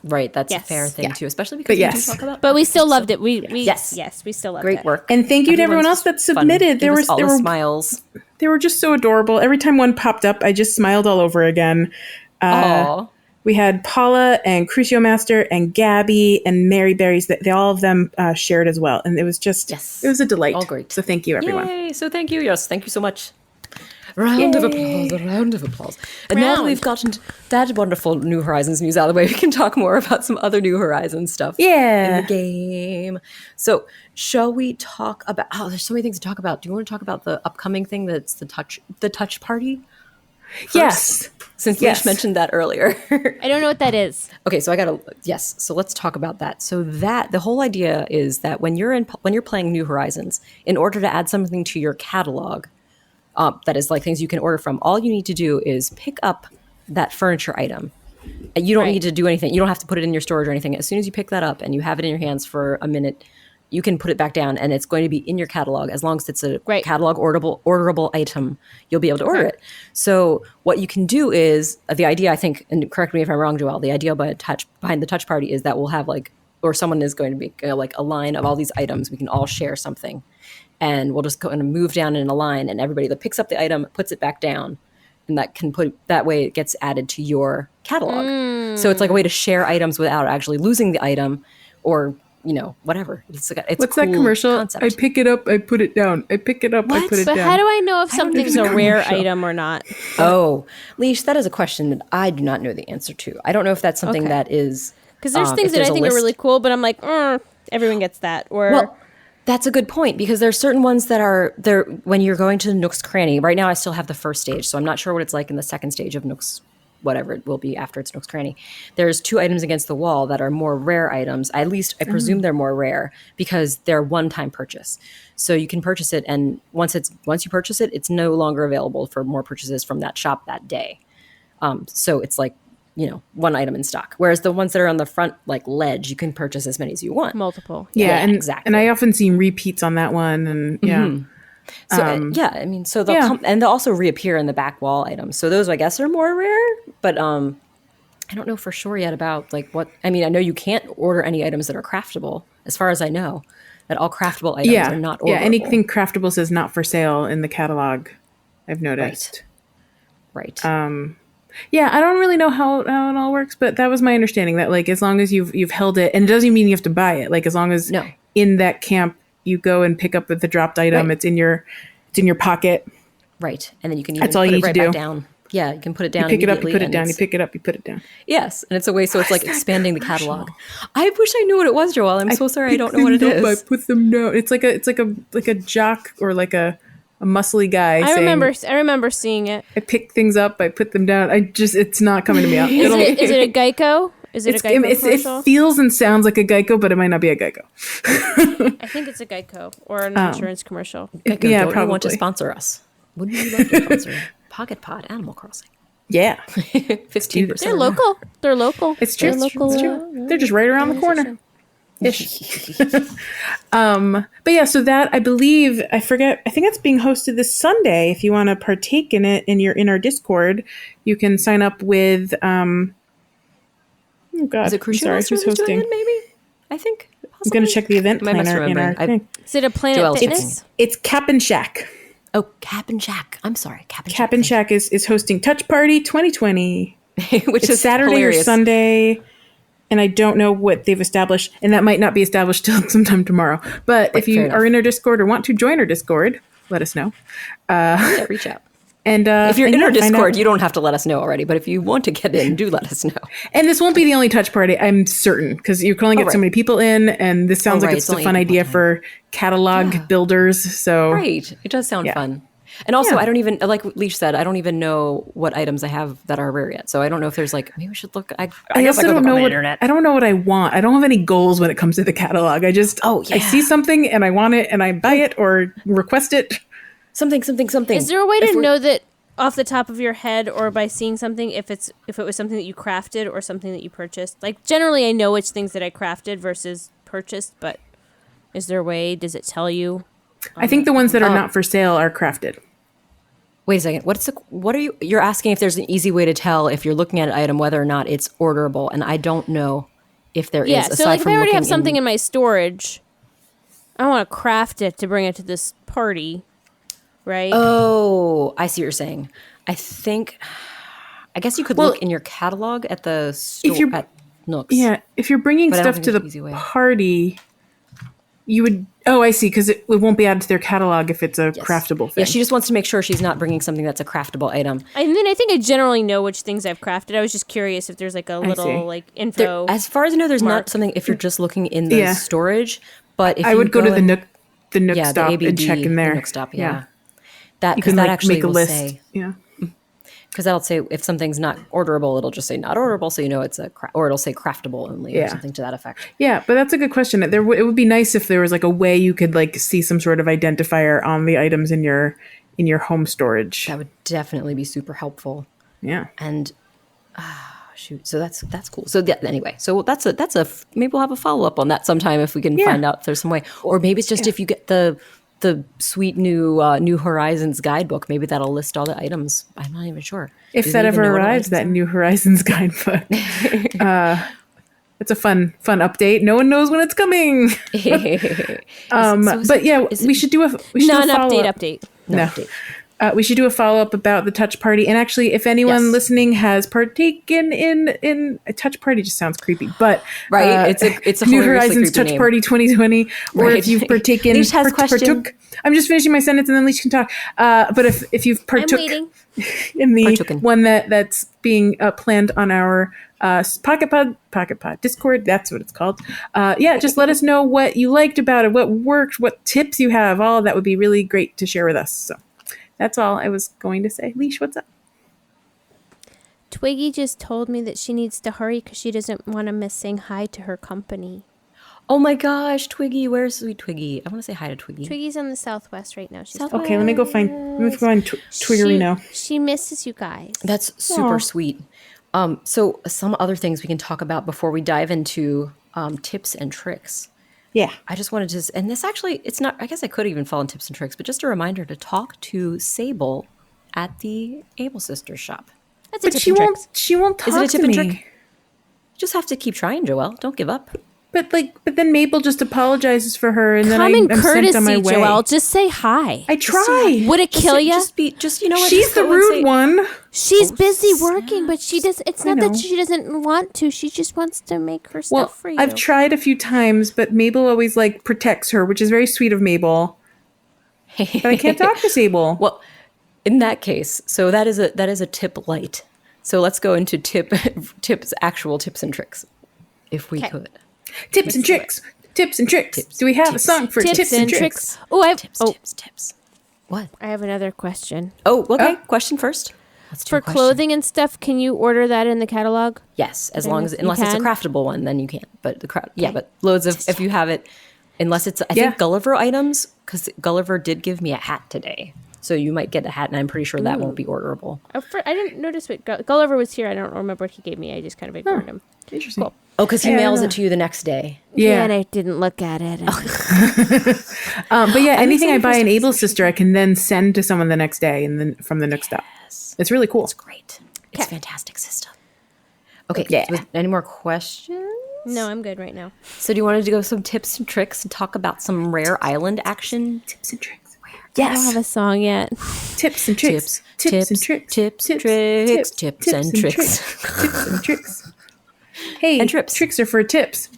Right, that's a fair thing too, especially because But we yes. do talk about. But we still loved it. We Yes. we still loved Great it. work. And thank you to everyone Everyone's else that fun. submitted. Give us all the smiles. They were just so adorable. Every time one popped up, I just smiled all over again. Aw. We had Paula and Crucio Master and Gabby and Mary Berries. That all of them shared as well, and it was just it was a delight. All great. So thank you, everyone. Yay! So thank you. Yes, thank you so much. Round of applause. A round of applause. And now that we've gotten that wonderful New Horizons news out of the way, we can talk more about some other New Horizons stuff. Yeah. In the game. So shall we talk about? Oh, there's so many things to talk about. Do you want to talk about the upcoming thing that's the touch party? First? Yes. Since Leash mentioned that earlier. I don't know what that is. Okay, so so let's talk about that. So that the whole idea is that when you're playing New Horizons, in order to add something to your catalog, that is like things you can order from, all you need to do is pick up that furniture item. And you don't need to do anything. You don't have to put it in your storage or anything. As soon as you pick that up and you have it in your hands for a minute, you can put it back down and it's going to be in your catalog. As long as it's a catalog orderable item, you'll be able to order it. So what you can do is, the idea, I think, and correct me if I'm wrong, Joelle, the idea behind the touch party is that we'll have someone is going to be like a line of all these items. We can all share something and we'll just go and move down in a line and everybody that picks up the item puts it back down. And that way it gets added to your catalog. So it's like a way to share items without actually losing the item or, whatever. It's What's that commercial? Concept. I pick it up, I put it down. I pick it up, I put it But down. how do I know if something's a rare item or not? Oh, Leash, that is a question that I do not know the answer to. I don't know if that's something that is... Because there's things that I think are really cool, but I'm like, everyone gets that. Or well, that's a good point because there's certain ones that are there when you're going to Nook's Cranny. Right now I still have the first stage, so I'm not sure what it's like in the second stage of Nook's, whatever it will be after it's Nook's Cranny. There's 2 items against the wall that are more rare items. At least I presume they're more rare because they're one-time purchase. So you can purchase it, and once you purchase it, it's no longer available for more purchases from that shop that day. So it's like, one item in stock. Whereas the ones that are on the front, like ledge, you can purchase as many as you want. multiple. Yeah, and exactly. And I often see repeats on that one, and So they'll come, and they'll also reappear in the back wall items. So those, I guess, are more rare. But I don't know for sure yet about like what. I mean, I know you can't order any items that are craftable, as far as I know. that all craftable items are not orderable. Yeah, anything craftable says not for sale in the catalog, I've noticed. Right. Yeah, I don't really know how it all works, but that was my understanding, that like as long as you've held it, and it doesn't mean you have to buy it. Like as long as in that camp you go and pick up the dropped item, it's in your pocket. Right. And then you can even That's all put you it need right to do. back down. Yeah, you can put it down. You pick it up, you put it and down. You pick it up, you put it down. Yes, and it's a way, so it's like expanding the catalog. I wish I knew what it was, Joelle. I'm so sorry, I don't know what it is. I put them down. It's like a jock or like a muscly guy. I remember seeing it. I pick things up, I put them down. It's not coming to me out. Is it a Geico? Is it a Geico commercial? It feels and sounds like a Geico, but it might not be a Geico. I think it's a Geico or an insurance commercial. Geico, yeah, don't probably you want to sponsor us? Wouldn't you love to sponsor Pocket Pod Animal Crossing? Yeah. 15%. They're local. They're local. It's true. They're local. It's true. They're just right around the corner. Ish. But yeah, so that I believe, I think it's being hosted this Sunday. If you want to partake in it and you're in our Discord, you can sign up with oh god, Is it Crucial sorry, Masters who's who's doing hosting? it, maybe? I think. I'm going to check the event Am I planner in our misremembering? thing. Is it a Planet Joelle's Fitness? It's Cap and Shack. Oh, Cap and Shack. I'm sorry, Cap and Shack. Cap and Shack is hosting Touch Party 2020. Which It's is Saturday hilarious. or Sunday, and I don't know what they've established, and that might not be established till sometime tomorrow. But if you are in our Discord or want to join our Discord, let us know. Yeah, reach out. And If you're and in our yeah, find Discord, out. you don't have to let us know already. But if you want to get in, do let us know. And this won't be the only Touch Party, I'm certain, because you can only get so many people in, and this sounds like right, it's it's a only fun 8 people idea time. for catalog builders. So Right. It does sound fun. And also, Yeah. I don't even, like Leash said, I don't even know what items I have that are rare yet. So I don't know if there's like, maybe we should look. I guess I also could don't look know on the what internet. I don't know what I want. I don't have any goals when it comes to the catalog. I just I see something and I want it and I buy it or request it. Something. Is there a way to know that off the top of your head or by seeing something if it was something that you crafted or something that you purchased? Like generally I know which things that I crafted versus purchased, but is there a way? Does it tell you? I think the ones that are not for sale are crafted. Wait a second. You're asking if there's an easy way to tell if you're looking at an item whether or not it's orderable, and I don't know if there is. Yeah, so like if from I already have looking something in my storage, I want to craft it to bring it to this party, right? Oh, I see what you're saying. I guess you could look in your catalog at the store at Nooks. Yeah, if you're bringing But I don't stuff think to there's an easy the way. party, you would. Oh, I see. Because it won't be added to their catalog if it's a craftable thing. Yeah, she just wants to make sure she's not bringing something that's a craftable item. And then I think I generally know which things I've crafted. I was just curious if there's like a little like info. As far as I know, there's not something if you're just looking in the storage. But if I you would go to the Nook the stop ABD, and check in there. The Nook stop, You That can that like actually make a will list. say Yeah. because that'll say if something's not orderable, it'll just say not orderable, so you know it's or it'll say craftable only or something to that effect. Yeah, but that's a good question. It would be nice if there was like a way you could like see some sort of identifier on the items in your home storage. That would definitely be super helpful. Yeah. And shoot, so that's cool. So anyway, so that's a maybe we'll have a follow up on that sometime if we can find out if there's some way, or maybe it's just if you get the sweet New Horizons guidebook, maybe that'll list all the items. I'm not even sure If that ever arrives, that New Horizons guidebook. It's a fun update. No one knows when it's coming. But yeah, we should do a non-update update. No. We should do a follow-up about the Touch Party. And actually, if anyone listening has partaken in a Touch Party, just sounds creepy. But it's a New hilariously Horizons creepy Touch name. Party 2020, or if you've partaken, Leash has question. partook. I'm just finishing my sentence, and then Leash can talk. But if you've partook in the one that's being planned on our Pocket Pod Discord, that's what it's called. Just let us know what you liked about it, what worked, what tips you have. All of that would be really great to share with us. So. That's all I was going to say. Leash, what's up? Twiggy just told me that she needs to hurry because she doesn't want to miss saying hi to her company. Oh my gosh, Twiggy, where's sweet Twiggy? I want to say hi to Twiggy. Twiggy's in the Southwest right now. She's okay, let me go find Twiggerino. She misses you guys. That's super sweet. So some other things we can talk about before we dive into tips and tricks. Yeah. I just wanted to, and this actually, it's not, I guess I could even fall in tips and tricks, but just a reminder to talk to Sable at the Able Sisters shop. That's a tip and trick. She won't talk Is it a tip to and me. trick? You just have to keep trying, Joelle. Don't give up. But then Mabel just apologizes for her, and then Common I'm sent on my courtesy, way. Joelle. Just say hi. I try. Would it kill you? Just you know what? She's just the go and rude say- one. She's busy working, but she does. It's not know. that she doesn't want to. She just wants to make her Well, stuff for you. I've tried a few times, but Mabel always like protects her, which is very sweet of Mabel. But I can't talk to Sable. Well, in that case, so that is a tip light. So let's go into actual tips and tricks, if we could. Tips and tricks. Tips and tricks. Do we have a song for tips and tricks? Oh, Tips. What? I have another question. Oh, okay. Question first. Let's do For a question. clothing and stuff, can you order that in the catalog? Yes, as Okay, long as you unless it's a can? craftable one, then you can't. But but loads of if you have it, unless it's I think Gulliver items, because Gulliver did give me a hat today, so you might get a hat, and I'm pretty sure that won't be orderable. Oh, I didn't notice what Gulliver was here. I don't remember what he gave me. I just kind of ignored him. Interesting. Cool. Oh, because he Yeah, I mails don't it to you the next day. Yeah. And I didn't look at it. But yeah, anything I excited for buy in stuff Abel's sister, I can then send to someone the next day, and then from the next stop. It's really cool. It's great. It's a fantastic system. Okay. Yeah. So any more questions? No, I'm good right now. So do you want to go some tips and tricks and talk about some rare island action? Tips and tricks. I don't Yes. have a song yet. Tips and tricks. Tips and tricks. Tips and tricks. Tips and tricks. Tips and tricks. Hey, And trips. Tricks are for tips.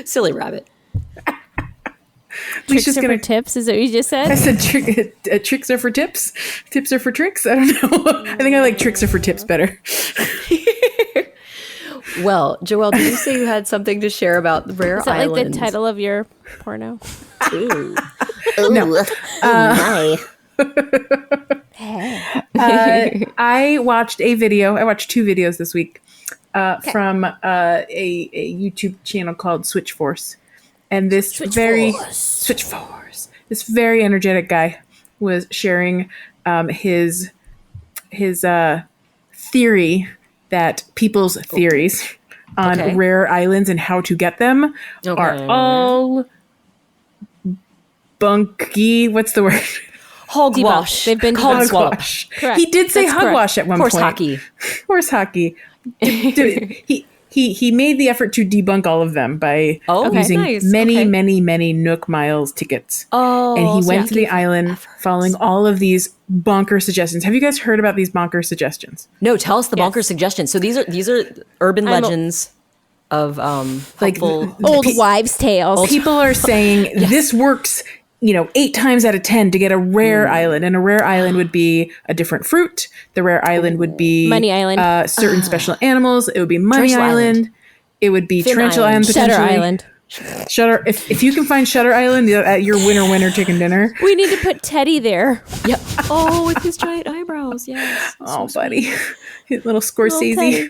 Silly rabbit. Leash Tricks is are gonna. for tips. Is that what you just I said? said tricks are for tips. Tips are for tricks. I don't know. I think I like tricks are for tips better. Well, Joelle, did you say you had something to share about the rare Is that like islands? the title of your porno? Ooh. No. I watched a video. I watched 2 videos this week from a YouTube channel called Switch Force, and this Switch Force. This very energetic guy was sharing his theory that people's theories on rare islands and how to get them are all bunky. What's the word? Hogwash. They've been called debunked. swallow. Correct. He did say That's correct. hogwash at one Horse point. hockey. Horse hockey. He made the effort to debunk all of them by using nice. many Nook Miles tickets. Oh, And he so went he to the gave island efforts. following all of these bonker suggestions. Have you guys heard about these bonker suggestions? No, tell us the bonker suggestions. So these are urban legends of Like, helpful. Old wives' tales. People are saying this works, 8 times out of 10 to get a rare island. And a rare island would be a different fruit. The rare island would be Money Island. certain special animals. It would be Money Tarantula Island. Island. It would be Fin Tarantula Island. Island. Shutter potentially. Island. Shutter. If you can find Shutter Island, at your winner chicken dinner. We need to put Teddy there. Yep. Oh, with his giant eyebrows. Yes. Oh, buddy, his little Scorsese.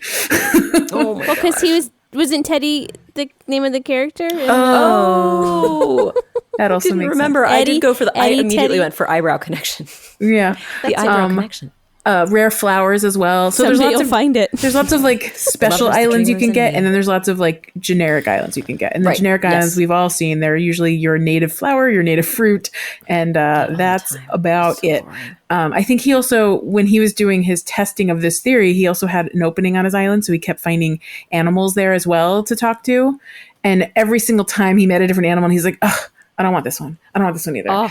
Oh my Well, because wasn't Teddy the name of the character? Oh. That also Didn't makes remember. I Eddie- did go for I Eddie immediately Teddy. went for eyebrow connection. sense. Yeah, The eyebrow connection. rare flowers as well. So Someday there's lots you'll of find it. There's lots of like special Lovers, the islands you dreamers, can and get, me. and then there's lots of like generic islands you can get. And the Right, generic yes. islands we've all seen, they're usually your native flower, your native fruit, and that's time. about So it. boring. I think he also, when he was doing his testing of this theory, he also had an opening on his island, so he kept finding animals there as well to talk to. And every single time he met a different animal, and he's like, ugh, I don't want this one. I don't want this one either. Oh.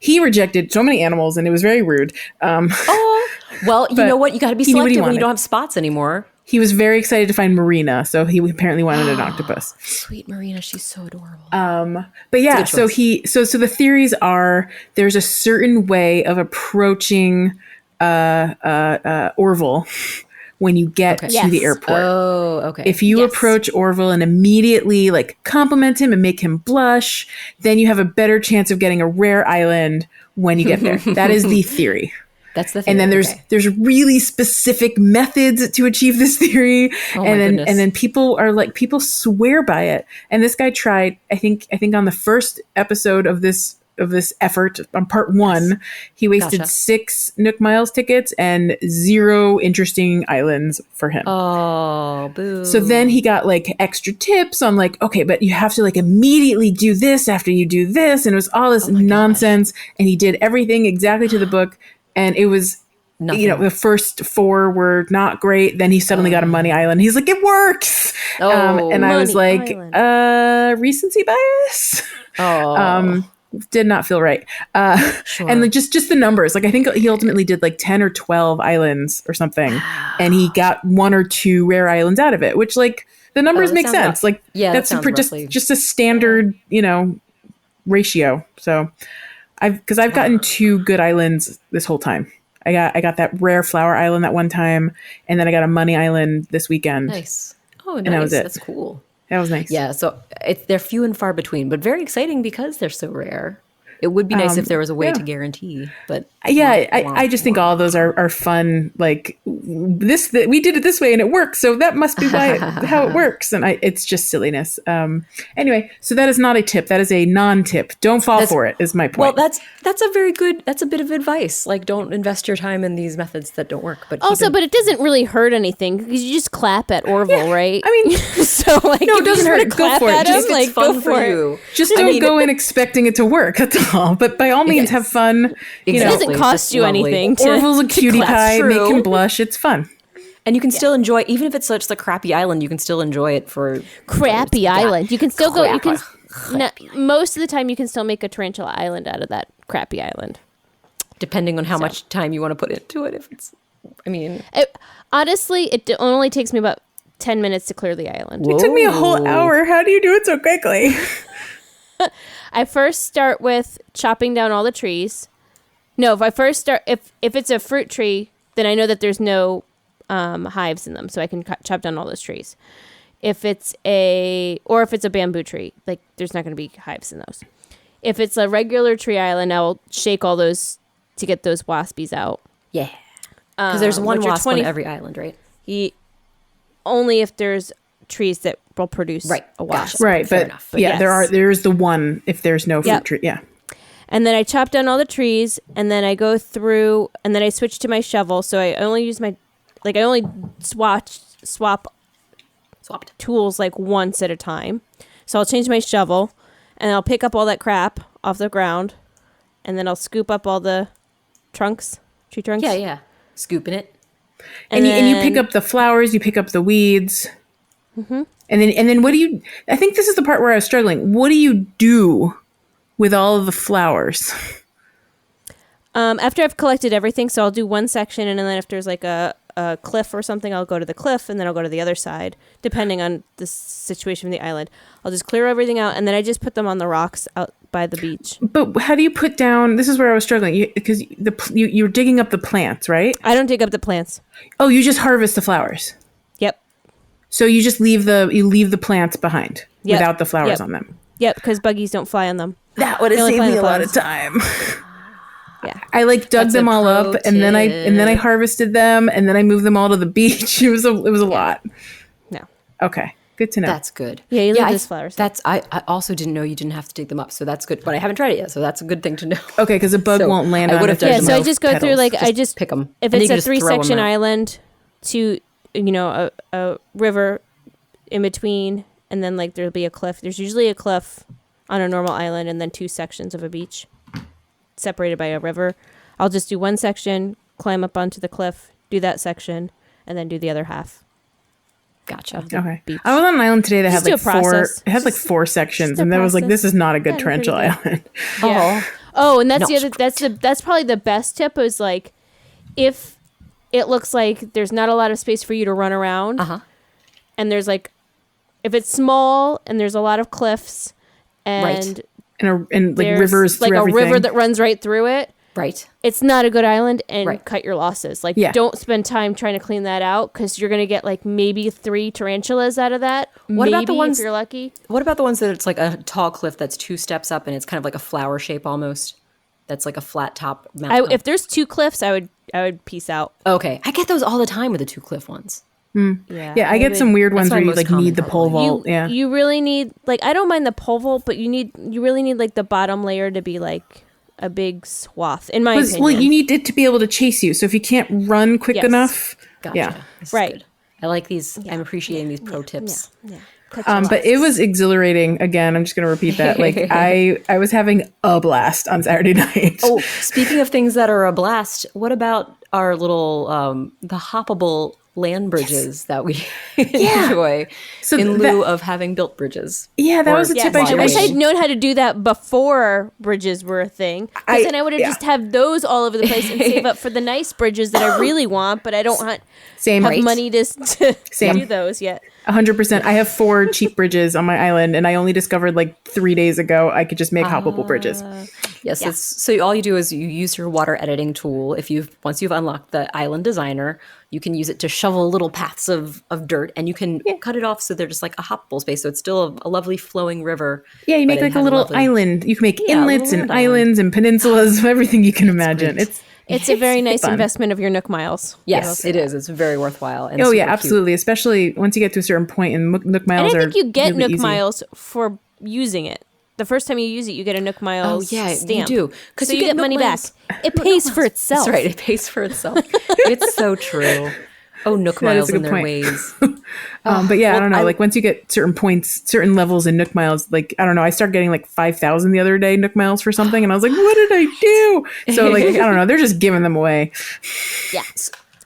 He rejected so many animals, and it was very rude. Well, you But know what? You got to be he knew what he selective when you wanted. don't have spots anymore. He was very excited to find Marina, so he apparently wanted an octopus. Sweet Marina, she's so adorable. But yeah, good so choice. so the theories are there's a certain way of approaching Orville when you get to Yes. the airport. Oh, okay. If you Yes. approach Orville and immediately like compliment him and make him blush, then you have a better chance of getting a rare island when you get there. That is the theory. That's the thing. And then there's really specific methods to achieve this theory, Oh, and my then goodness. people swear by it. And this guy tried, I think on the first episode of this effort on part 1, he wasted Gotcha. 6 Nook Miles tickets and 0 interesting islands for him. Oh, boo. So then he got like extra tips on like, okay, but you have to like immediately do this after you do this. And it was all Oh this nonsense. And he did everything exactly to the book. And it was Nothing. the first 4 were not great. Then he suddenly got a Money Island. He's like, it works. And I was like, Island. recency bias. Oh. Did not feel right. Sure. And just the numbers. Like I think he ultimately did like 10 or 12 islands or something. And he got 1 or 2 rare islands out of it, which like the numbers make sense. Like that's just a standard, ratio. So I've gotten 2 good islands this whole time. I got that rare flower island that one time, and then I got a Money Island this weekend. Nice. Oh, nice. And that was it. That's cool. That was nice. Yeah, so they're few and far between, but very exciting because they're so rare. It would be nice if there was a way to guarantee, but I just think all of those are fun. Like we did it this way and it works, so that must be how it works. And it's just silliness. Anyway, so that is not a tip. That is a non-tip. Don't fall for it. Is my point. Well, that's a very good. That's a bit of advice. Like, don't invest your time in these methods that don't work. But also, but it doesn't really hurt anything because you just clap at Orville, right? I mean, so like, no, it doesn't hurt. Go for it. Just it's fun for you. Just don't go in expecting it to work. That's all. But by all means, have fun. It doesn't cost you anything. Orville's a cutie pie. Make him blush. It's fun. And you can still enjoy, even if it's such a crappy island, you can still enjoy it for crappy island. You can still go. You can most of the time you can still make a tarantula island out of that crappy island, depending on how much time you want to put into it. If it's, honestly, it only takes me about 10 minutes to clear the island. It took me a whole hour. How do you do it so quickly? I first start with chopping down all the trees. No, if it's a fruit tree, then I know that there's no hives in them, so I can chop down all those trees. If it's a bamboo tree, like there's not going to be hives in those. If it's a regular tree island, I'll shake all those to get those waspies out. Yeah, because there's one wasp on every island, right? Only if there's trees that will produce a wasp. Right, but yes. There's the one if there's no fruit tree. Yeah. And then I chop down all the trees, and then I go through, and then I switch to my shovel. So I only use I only swap tools like once at a time. So I'll change my shovel, and I'll pick up all that crap off the ground, and then I'll scoop up all the tree trunks. Yeah, scooping it. And you pick up the flowers, you pick up the weeds. Mm-hmm. And then what do you, I think this is the part where I was struggling. What do you do with all of the flowers? After I've collected everything, so I'll do one section, and then if there's like a cliff or something, I'll go to the cliff, and then I'll go to the other side, depending on the situation of the island. I'll just clear everything out, and then I just put them on the rocks out by the beach. But how do you put down, this is where I was struggling, because you're digging up the plants, right? I don't dig up the plants. Oh, you just harvest the flowers. Yep. So you just leave the plants behind without the flowers on them. Yep, because buggies don't fly on them. That would have saved me a lot of time. Yeah. I dug them all up, and then I harvested them, and then I moved them all to the beach. It was a lot. No. Okay. Good to know. That's good. Yeah, you leave those flowers. I also didn't know you didn't have to dig them up, so that's good. But I haven't tried it yet, so that's a good thing to know. Okay, because a bug won't land on it. Yeah, so I just go through I just pick them. If it's a 3-section island, to a river in between, and then there'll be a cliff. There's usually a cliff on a normal island, and then 2 sections of a beach separated by a river. I'll just do one section, climb up onto the cliff, do that section, and then do the other half. Gotcha. Okay. Beach. I was on an island today that Just had 4. It had 4 sections, and I was like, "This is not a good tarantula island." Yeah. Oh, and that's the other. That's probably the best tip. Is if it looks like there's not a lot of space for you to run around, and there's if it's small and there's a lot of cliffs, and rivers, through everything. A river that runs right through it. Right. It's not a good island, and cut your losses. Don't spend time trying to clean that out, because you're going to get maybe 3 tarantulas out of that. What about the ones, if you're lucky? What about the ones that it's a tall cliff that's 2 steps up, and it's kind of like a flower shape almost? That's like a flat top mountain. If there's 2 cliffs, I would peace out. Okay. I get those all the time with the 2 cliff ones. Yeah, I get some weird ones where you need the pole vault. You really need I don't mind the pole vault, but you really need the bottom layer to be a big swath, in my opinion. Well, you need it to be able to chase you. So if you can't run quick enough, gotcha. Right. I like these. I'm appreciating these pro tips. Yeah. But it was exhilarating. Again, I'm just going to repeat that. I was having a blast on Saturday night. Oh, speaking of things that are a blast, what about our little the hoppable land bridges that we enjoy in lieu of having built bridges. Yeah, that was a tip I wish should. I'd known how to do that before bridges were a thing. Because then I would have just have those all over the place and save up for the nice bridges that I really want, but I don't have money to do those yet. 100%. I have 4 cheap bridges on my island, and I only discovered like 3 days ago I could just make hoppable bridges. Yes, so all you do is you use your water editing tool. Once you've unlocked the island designer, you can use it to shovel little paths of dirt, and you can cut it off so they're just like a hoppable space. So it's still a lovely flowing river. Yeah, you make like a little island. You can make inlets and islands and peninsulas, everything you can imagine. It's a very nice investment of your Nook miles. Yes, it is. It's very worthwhile. And absolutely. Cute. Especially once you get to a certain point, and Nook miles and I think you get really Nook miles for using it. The first time you use it, you get a Nook Miles stamp. You do. So you get money back. It pays for itself. That's right. It pays for itself. It's so true. Oh, Nook Miles and their ways. But yeah, I don't know. Like once you get certain points, certain levels in Nook Miles, like, I don't know. I started getting like 5,000 the other day Nook Miles for something. And I was like, what did I do? So like, I don't know. They're just giving them away. Yeah.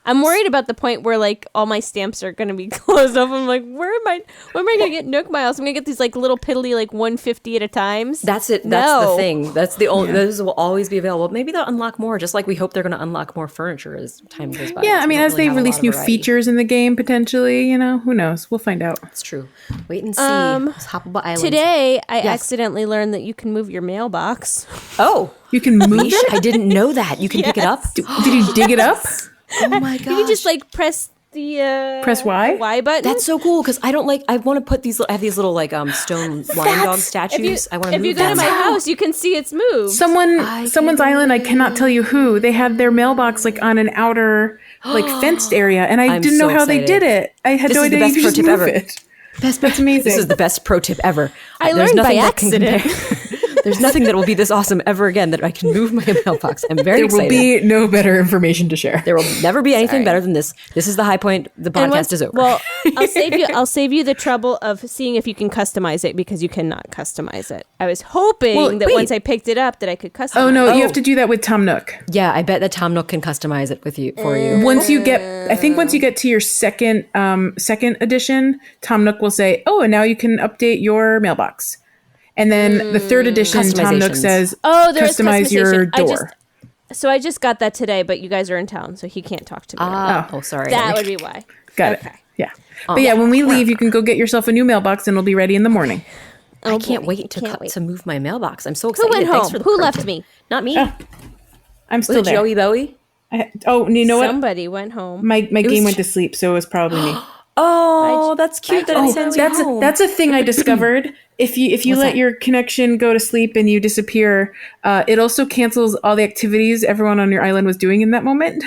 I'm worried about the point where like all my stamps are going to be closed off. I'm like, when am I going to get Nook Miles? I'm going to get these like little piddly like 150 at a time. That's it. That's the thing. That's the only. Those will always be available. Maybe they'll unlock more, just like we hope they're going to unlock more furniture as time goes by. Yeah, I mean, as they release new features in the game, potentially, who knows? We'll find out. That's true. Wait and see. Hoppable islands. Today, I accidentally learned that you can move your mailbox. Oh, you can move it? I didn't know that. You can pick it up. Did you dig it up? Oh my gosh. You can just like press the press Y? Y button. That's so cool because I want to put these. I have these little like stone lion dog statues. I want to move them. If you go to my house, you can see its moves. Someone's island. I cannot tell you who. They had their mailbox like on an outer like fenced area, and I didn't know how they did it. I had no idea you could just move it. That's amazing. This is the best pro tip ever. I learned by accident. There's nothing that will be this awesome ever again that I can move my mailbox. I'm very excited. There will be no better information to share. There will never be anything better than this. This is the high point. The podcast is over. Well, I'll save you the trouble of seeing if you can customize it because you cannot customize it. I was hoping that once I picked it up that I could customize it. Oh no, you have to do that with Tom Nook. Yeah, I bet that Tom Nook can customize it for you. Once you get to your second edition, Tom Nook will say, "Oh, and now you can update your mailbox." And then the 3rd edition, Tom Nook says, customize your door. I just got that today, but you guys are in town, so he can't talk to me. Sorry. That would be why. Got it. Yeah. But yeah, when we leave, you can go get yourself a new mailbox and it'll be ready in the morning. I can't wait to move my mailbox. I'm so excited. Who went home? Who left me? Not me. I'm still there. Joey Bowie? You know what? Somebody went home. My game went to sleep, so it was probably me. Oh, that's cute that it sends you home. That's a thing I discovered. If you let your connection go to sleep and you disappear, it also cancels all the activities everyone on your island was doing in that moment.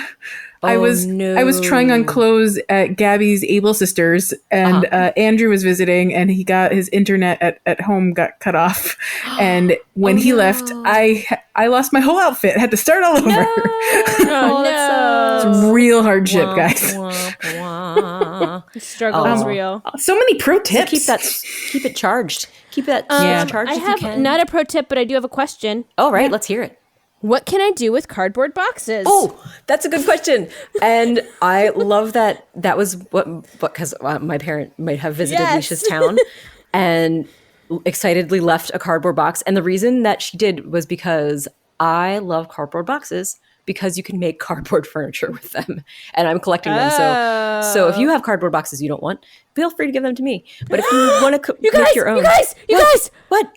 I was trying on clothes at Gabby's Able Sisters, and Andrew was visiting, and he got his internet at home got cut off, and when he left, I lost my whole outfit. I had to start all over. No. It's real hardship, guys. The struggle is real. So many pro tips. So keep it charged. Keep that charged. I have not a pro tip, but I do have a question. All right, let's hear it. What can I do with cardboard boxes? Oh, that's a good question. And I love that. That was because my parent might have visited Leisha's town and excitedly left a cardboard box. And the reason that she did was because I love cardboard boxes because you can make cardboard furniture with them. And I'm collecting them. So if you have cardboard boxes you don't want, feel free to give them to me. But if you want to make your own. You guys! What?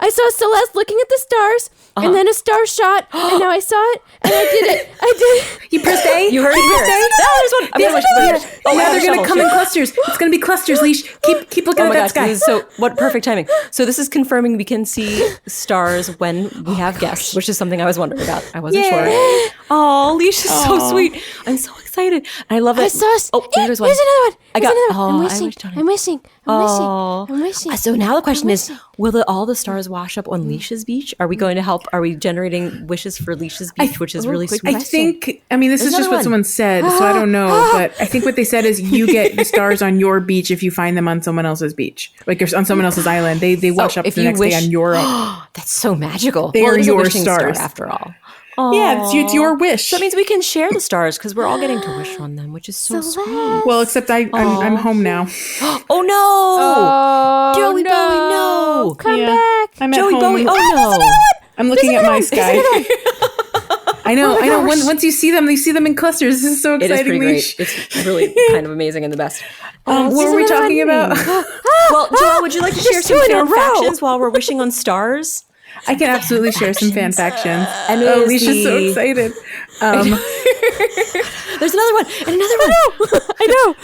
I saw Celeste looking at the stars, and then a star shot, and now I saw it, and I did it. I did it. You pressed A? You heard it here. There's one. Now they're going to come in clusters. It's going to be clusters, Leash. Keep looking at that sky. So what perfect timing. So this is confirming we can see stars when we have guests, which is something I was wondering about. I wasn't sure. Oh, Leash is so sweet. I'm so excited. I love it. I saw there's one. Here's another one. I'm wishing. So now the question is, will all the stars wash up on Leisha's beach? Are we going to help? Are we generating wishes for Leisha's beach, which is really sweet? I think, this is just what someone said, so I don't know, but I think what they said is you get the stars on your beach if you find them on someone else's beach. Like on someone else's island. They wash up the next day on your own. That's so magical. They are your stars. Star, after all. Yeah, it's your wish. So that means we can share the stars because we're all getting to wish on them, which is so sweet. Well, except I'm home now. Oh no! Oh, Joey no. Bowie, no! Come Yeah. back. I'm at Joey home. Bowie, oh no! I'm looking at my sky. I know. Once you see them in clusters. This is so It is exciting. pretty great. It's really kind of amazing and the best. What were we talking about? Well, Joelle, would you like to share some 2 in a fan row. factions while we're wishing on stars? I can absolutely share some fan factions. And Oh, Alicia's so excited. There's another one and another one. I know.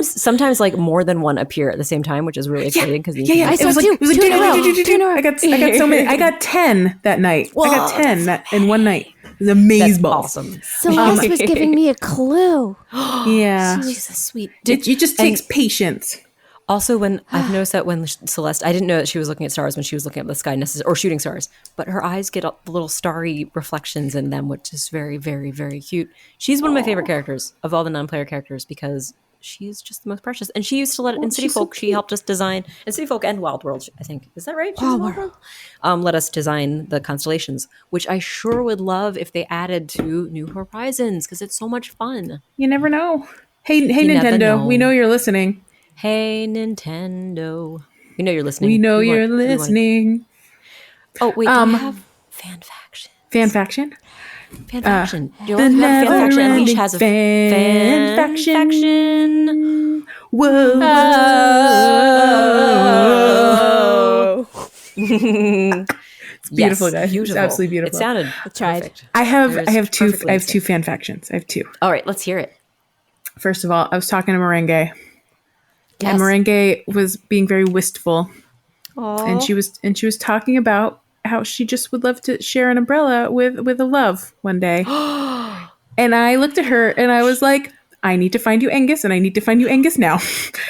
Sometimes like more than one appear at the same time, which is really exciting because Yeah. I saw two. It was like 2 in a row. 2 in a row. I got so many. I got 10 that night. I got 10 in one night. It was amazing. That's awesome. Celeste was giving me a clue. Yeah. Jesus, sweet. It just takes patience. Also, when I've noticed that when Celeste, I didn't know that she was looking at stars when she was looking at the sky or shooting stars, but her eyes get the little starry reflections in them, which is very, very, very cute. She's one of my favorite characters of all the non-player characters because she's just the most precious. And she used to let in City Folk. She helped us design in City Folk and Wild World. I think is that right? Wild World. Let us design the constellations, which I sure would love if they added to New Horizons because it's so much fun. You never know. Hey, never Nintendo. know. We know you're listening. Hey, Nintendo. We know you're listening. We know you're We want- listening. Oh, wait. Do we have fan faction? Fan faction? Fan faction. Do The you want to have fan faction? never-ending Each has a fan faction. Whoa. It's beautiful, guys. Beautiful. It's absolutely beautiful. It sounded tried. perfect. I have two perfectly two fan factions. I have two. All right, let's hear it. First of all, I was talking to Merengue. Yes. And Merengue was being very wistful. And she was talking about how she just would love to share an umbrella with a love one day. And I looked at her and I was like, I need to find you Angus, and I need to find you Angus now.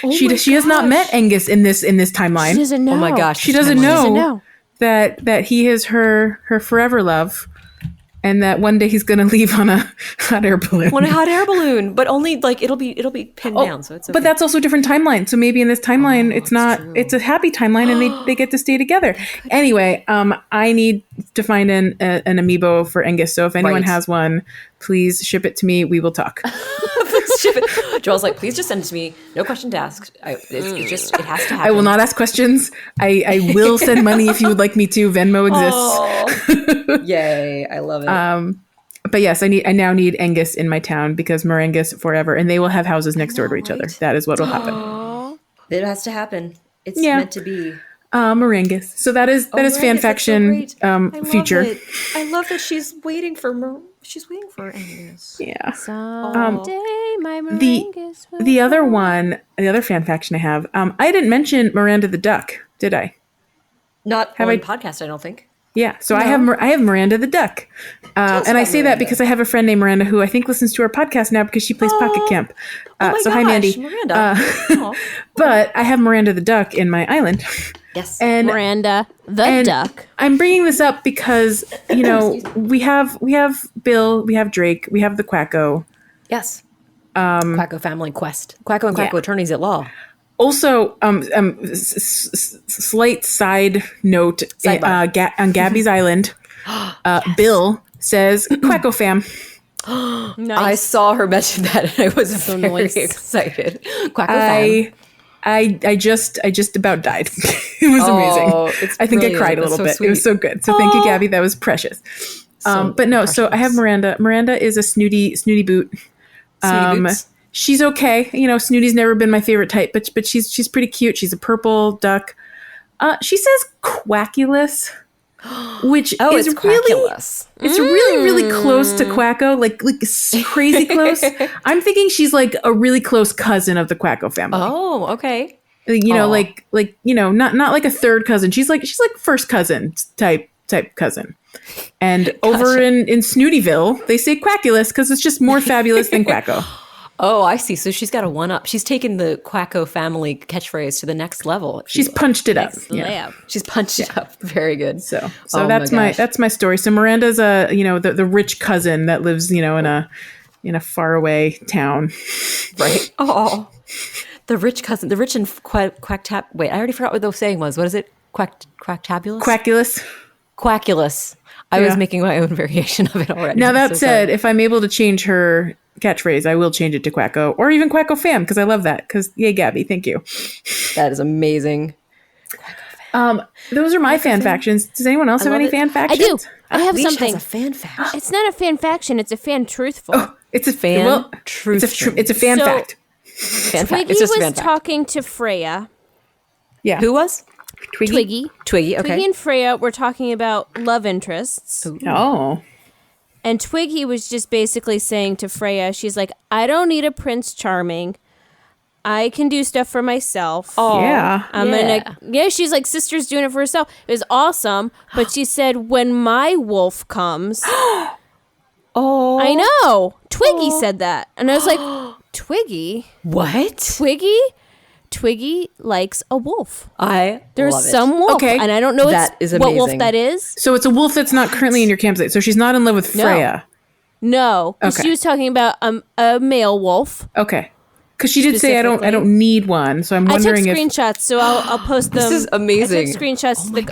She has not met Angus in this timeline. She doesn't know. Oh my gosh. She the doesn't timeline. know that he is her forever love, and that one day he's going to leave on a hot air balloon. On a hot air balloon, but only like it'll be pinned down, so it's okay. But that's also a different timeline. So maybe in this timeline, it's not. true. It's a happy timeline, and they get to stay together. Anyway, I need to find an amiibo for Angus. So if anyone Right. has one, please ship it to me. We will talk. Please ship it. Joel's like, please just send it to me. No question to ask. It has to happen. I will not ask questions. I will send money if you would like me to. Venmo exists. Oh. Yay! I love it. But yes, I now need Angus in my town because Merengus forever, and they will have houses next door to each other. That is what will happen. It has to happen. It's Yeah. meant to be. Merengus. So that is Merengus, fan that's so faction great. I love future. it. I love that she's waiting for Angus. Yeah. Someday my meringues will The other one, the other fan faction I have, I didn't mention Miranda the Duck, did I? Not Have on I- podcast, I don't think. Yeah. So I have Miranda the Duck, us and I about say that Miranda. because I have a friend named Miranda who I think listens to our podcast now because she plays Pocket Camp. Oh my so gosh, hi, Mandy. Miranda. Aw. But I have Miranda the Duck in my island, Yes. and Miranda the and duck. I'm bringing this up because we have Bill, we have Drake, we have the Quacko. Yes. Quacko Family Quest. Quacko and Quacko Yeah. Attorneys at Law. Also, slight side note Sidebar. on Gabby's island, Bill says Quacko fam. Nice. I saw her mention that and I was very nice. excited. Quacko Fam. I just about died. It was amazing. It's I think I brilliant. cried a That's little so bit. sweet. It was so good. So thank you, Gabby. That was precious. But no, so I have precious. Miranda. Miranda is a snooty boot. Snooty Boots. She's okay. Snooty's never been my favorite type, but she's pretty cute. She's a purple duck. She says quackulous, which is it's really Quackulous. it's really close to Quacko, like crazy close. I'm thinking she's like a really close cousin of the Quacko family. Oh, okay. Aw. Aw. Not like a third cousin. She's like first cousin type cousin. And over in Snootyville, they say quackulous because it's just more fabulous than Quacko. Oh, I see. So she's got a one up. She's taken the Quacko family catchshirphrase to the next level. if you She's will. punched it up. Yeah. Layup. She's punched it up. Very good. So Oh that's my my story. So Miranda's the rich cousin that lives in a faraway town. right. Oh, the rich cousin, the rich and quacktab. Wait, I already forgot what the saying was. What is it? Quacktabulous. Quackulous. Quackulous. I was making my own variation of it already. Now that said, if I'm able to change her catchphrase, I will change it to Quacko or even Quacko Fam because I love that. Because yay, Gabby, thank you. That is amazing. Those are my fan factions. Does anyone else have any fan factions? I do. I have Leash something. has a fan fact. It's not a fan faction. It's a fan truthful. Oh, it's a Fan truth. It's a fan So- fact. Fan fact. Twiggy It's just a was fan fact. talking to Freya. Yeah. Who was? Twiggy. Twiggy. Okay. Twiggy and Freya were talking about love interests. Oh. And Twiggy was just basically saying to Freya, she's like, I don't need a Prince Charming. I can do stuff for myself. Oh, Yeah. She's like, sister's doing it for herself. It was awesome. But she said, when my wolf comes. Oh. I know. Twiggy said that. And I was like, Twiggy? What? Twiggy likes a wolf. There's There's some wolf. Okay. And I don't know That is what wolf amazing. that is. So it's a wolf that's not currently in your campsite. So she's not in love with Freya. No. 'Cause Okay. She was talking about a male wolf. Okay. Because she did say I don't need one. So I'm I took wondering if screenshots, so I'll post them. This is amazing. I took screenshots Oh my of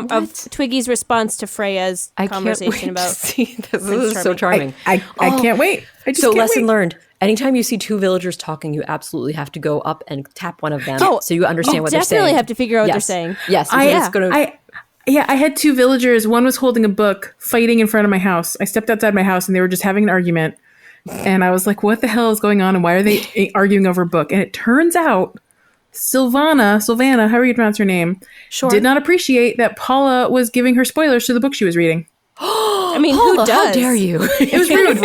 gosh. of Twiggy's response to Freya's I conversation can't wait about. to see this. Prince This is so charming. I can't wait. I just So can't lesson wait. learned. Anytime you see two villagers talking, you absolutely have to go up and tap one of them Oh, so you understand what they're saying. definitely have to figure out what they're Yes. saying. Yes. I, because it's gonna, I had two villagers. One was holding a book, fighting in front of my house. I stepped outside my house and they were just having an argument. And I was like, what the hell is going on? And why are they arguing over a book? And it turns out Sylvana, however you pronounce her name, did not appreciate that Paula was giving her spoilers to the book she was reading. I mean, Paula, who does? how dare you? It was rude.